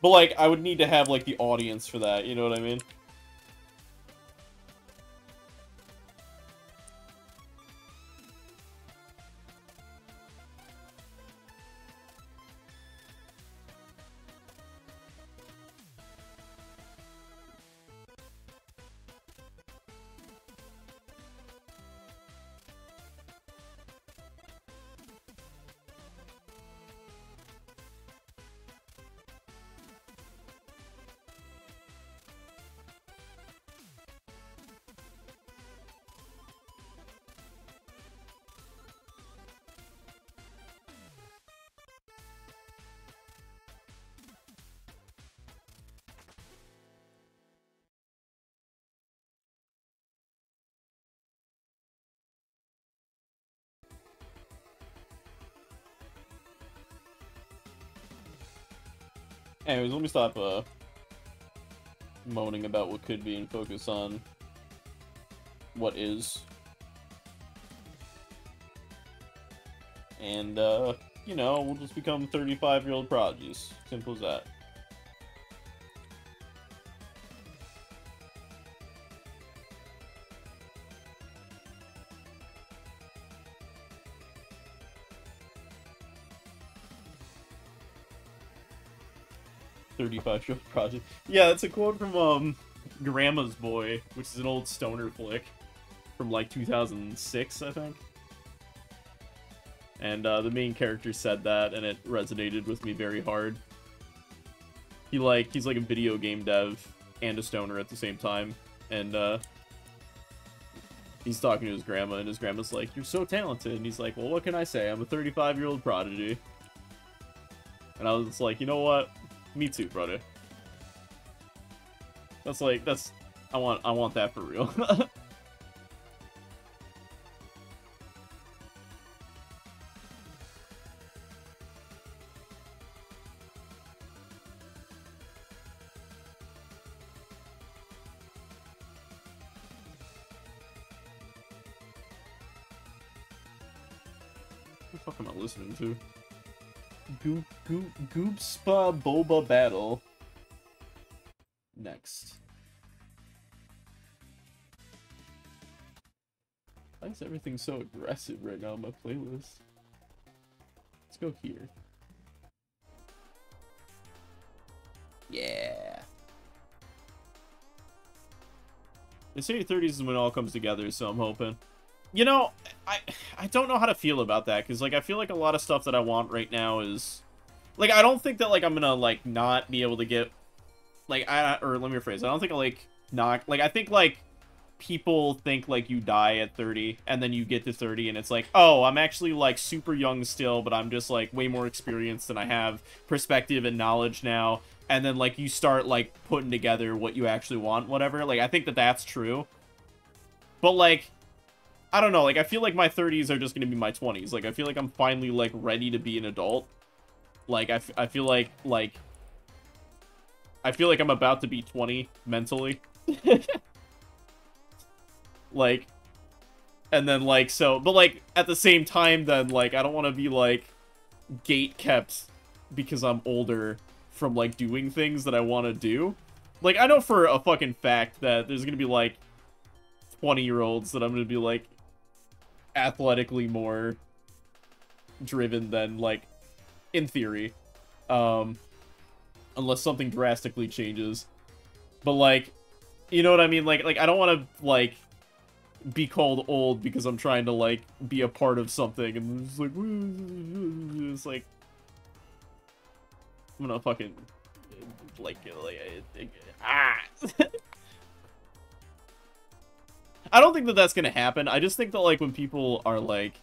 But, like, I would need to have, like, the audience for that, you know what I mean? Anyways, let me stop, moaning about what could be and focus on what is. And, you know, we'll just become 35-year-old prodigies. Simple as that. "35-year-old project." Yeah, that's a quote from, Grandma's Boy, which is an old stoner flick from, like, 2006, I think. And, the main character said that, and it resonated with me very hard. He's like a video game dev and a stoner at the same time, and, he's talking to his grandma, and his grandma's like, "You're so talented," and he's like, "Well, what can I say? I'm a 35-year-old prodigy." And I was like, you know what? Me too, brother. That's like, I want that for real. What the fuck am I listening to? Goopspa Boba Battle. Next. Why is everything so aggressive right now on my playlist? Let's go here. Yeah. They say your 30s is when it all comes together, so I'm hoping. You know, I don't know how to feel about that, because, like, I feel like a lot of stuff that I want right now is... Like, I don't think that, like, I'm gonna, like, not be able to get... Like, or let me rephrase. I don't think I, like, not... Like, I think, like, people think, like, you die at 30, and then you get to 30, and it's like, oh, I'm actually, like, super young still, but I'm just, like, way more experienced than I have perspective and knowledge now, and then, like, you start, like, putting together what you actually want, whatever. Like, I think that that's true. But, like... I don't know, like, I feel like my 30s are just gonna be my 20s. Like, I feel like I'm finally, like, ready to be an adult. Like, I feel like, I feel like I'm about to be 20 mentally. Like, and then, like, so, but, like, at the same time, then, like, I don't want to be, like, gate-kept because I'm older from, like, doing things that I want to do. Like, I know for a fucking fact that there's gonna be, like, 20-year-olds that I'm gonna be, like, athletically more driven than, like, in theory. unless something drastically changes. But, like, you know what I mean? Like I don't want to, like, be called old because I'm trying to, like, be a part of something, and it's like, I'm gonna fucking, ah! I don't think that that's gonna happen. I just think that, like, when people are, like,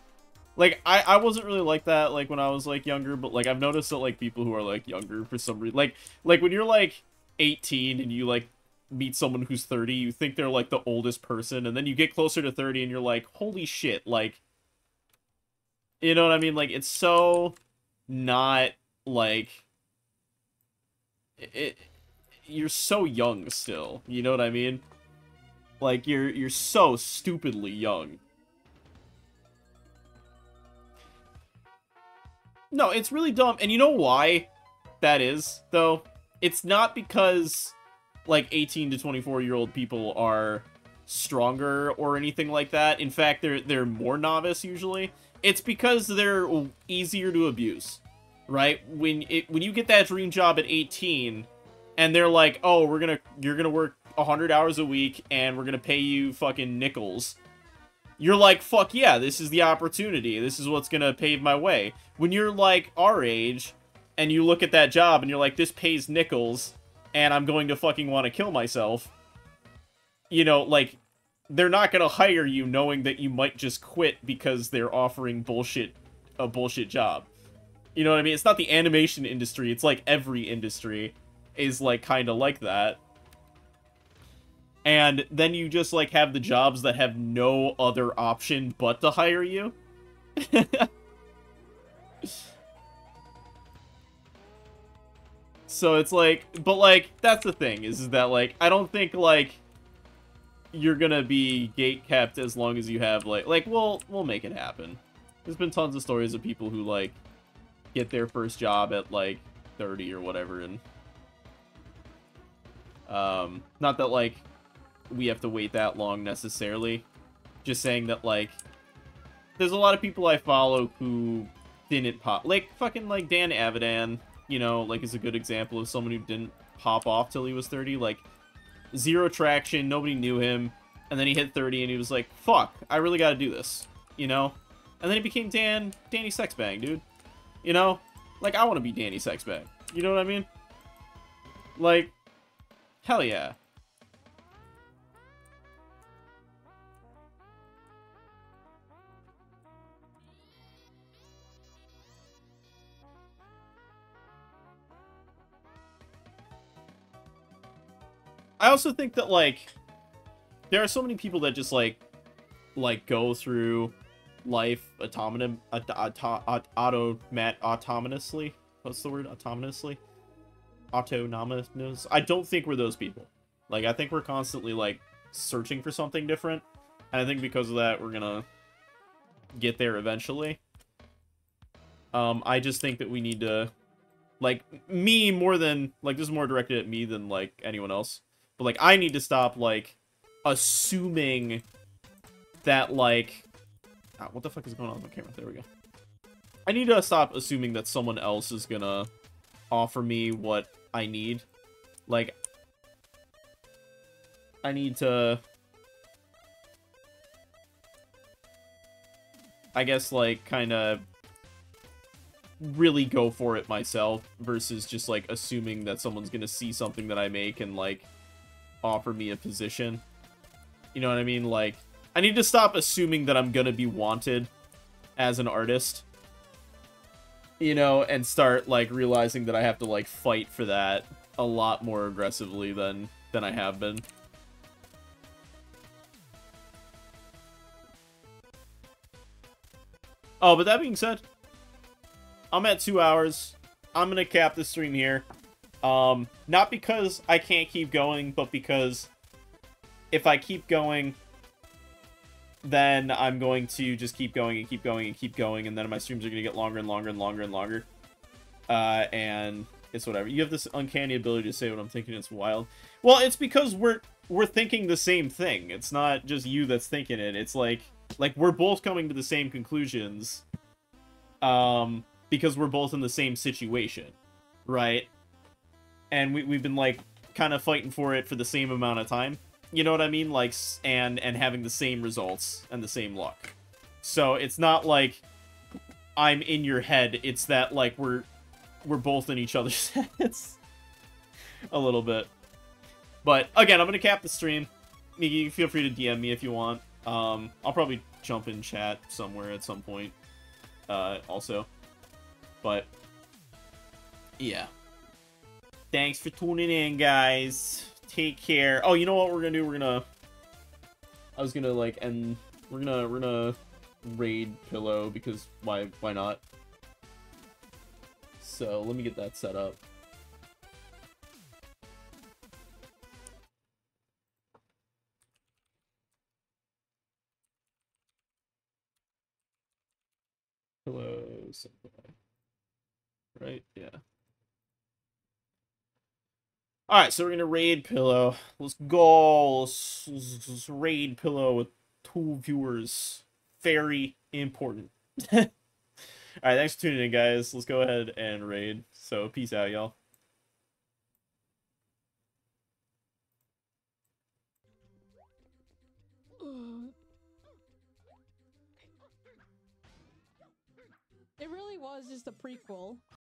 I wasn't really like that, like, when I was, like, younger, but, like, I've noticed that, like, people who are, like, younger for some reason, like, when you're, like, 18 and you, like, meet someone who's 30, you think they're, like, the oldest person, and then you get closer to 30 and you're like, holy shit, like, you know what I mean? Like, it's so not, like, you're so young still, you know what I mean? Like, you're so stupidly young. No, it's really dumb, and you know why that is, though? It's not because, like, 18 to 24-year-old people are stronger or anything like that. In fact, they're more novice, usually. It's because they're easier to abuse, right? When you get that dream job at 18, and they're like, oh, you're gonna work 100 hours a week, and we're gonna pay you fucking nickels. You're like, fuck yeah, this is the opportunity. This is what's gonna pave my way. When you're, like, our age, and you look at that job, and you're like, this pays nickels, and I'm going to fucking want to kill myself, you know, like, they're not gonna hire you knowing that you might just quit because they're offering a bullshit job. You know what I mean? It's not the animation industry, it's like every industry is, like, kind of like that. And then you just, like, have the jobs that have no other option but to hire you. So it's like, but, like, that's the thing, is that, like, I don't think, like, you're gonna be gate-kept as long as you have, like, we'll make it happen. There's been tons of stories of people who, like, get their first job at, like, 30 or whatever, and, not that, like, we have to wait that long necessarily. Just saying that, like, there's a lot of people I follow who didn't pop, like, fucking, like, Dan Avidan, you know, like, is a good example of someone who didn't pop off till he was 30, like, zero traction, nobody knew him, and then he hit 30 and he was like, fuck, I really gotta do this, you know? And then he became Danny Sexbang, dude. You know? Like, I want to be Danny Sexbang. You know what I mean? Like, hell yeah. I also think that, like, there are so many people that just, like go through life autonomously. What's the word? Autonomously? Autonomous? I don't think we're those people. Like, I think we're constantly, like, searching for something different. And I think because of that, we're gonna get there eventually. I just think that we need to, like, me more than, like, this is more directed at me than, like, anyone else. But, like, I need to stop, like, assuming that, like... Oh, what the fuck is going on with my camera? There we go. I need to stop assuming that someone else is gonna offer me what I need. Like, I need to... I guess, like, kind of really go for it myself versus just, like, assuming that someone's gonna see something that I make and, like, offer me a position. You know what I mean? Like, I need to stop assuming that I'm gonna be wanted as an artist. You know, and start, like, realizing that I have to, like, fight for that a lot more aggressively than I have been. Oh, but that being said, I'm at 2 hours. I'm gonna cap the stream here. Not because I can't keep going, but because if I keep going, then I'm going to just keep going and keep going and keep going, and then my streams are going to get longer and longer and longer and longer. And it's whatever. You have this uncanny ability to say what I'm thinking. It's wild. Well, it's because we're thinking the same thing. It's not just you that's thinking it. It's like we're both coming to the same conclusions. Because we're both in the same situation, right? and we've been like kind of fighting for it for the same amount of time. You know what I mean? Like, and having the same results and the same luck. So it's not like I'm in your head. It's that like we're both in each other's heads a little bit. But again, I'm gonna cap the stream. Miki, feel free to DM me if you want. I'll probably jump in chat somewhere at some point. Also, but yeah. Thanks for tuning in, guys. Take care. Oh, you know what we're gonna do? I was gonna like end. We're gonna raid Pillow because why not? So let me get that set up. Pillow Senpai. Right? Yeah. Alright, so we're gonna raid Pillow. Let's go. Let's raid Pillow with 2 viewers. Very important. Alright, thanks for tuning in, guys. Let's go ahead and raid. So, peace out, y'all. It really was just a prequel.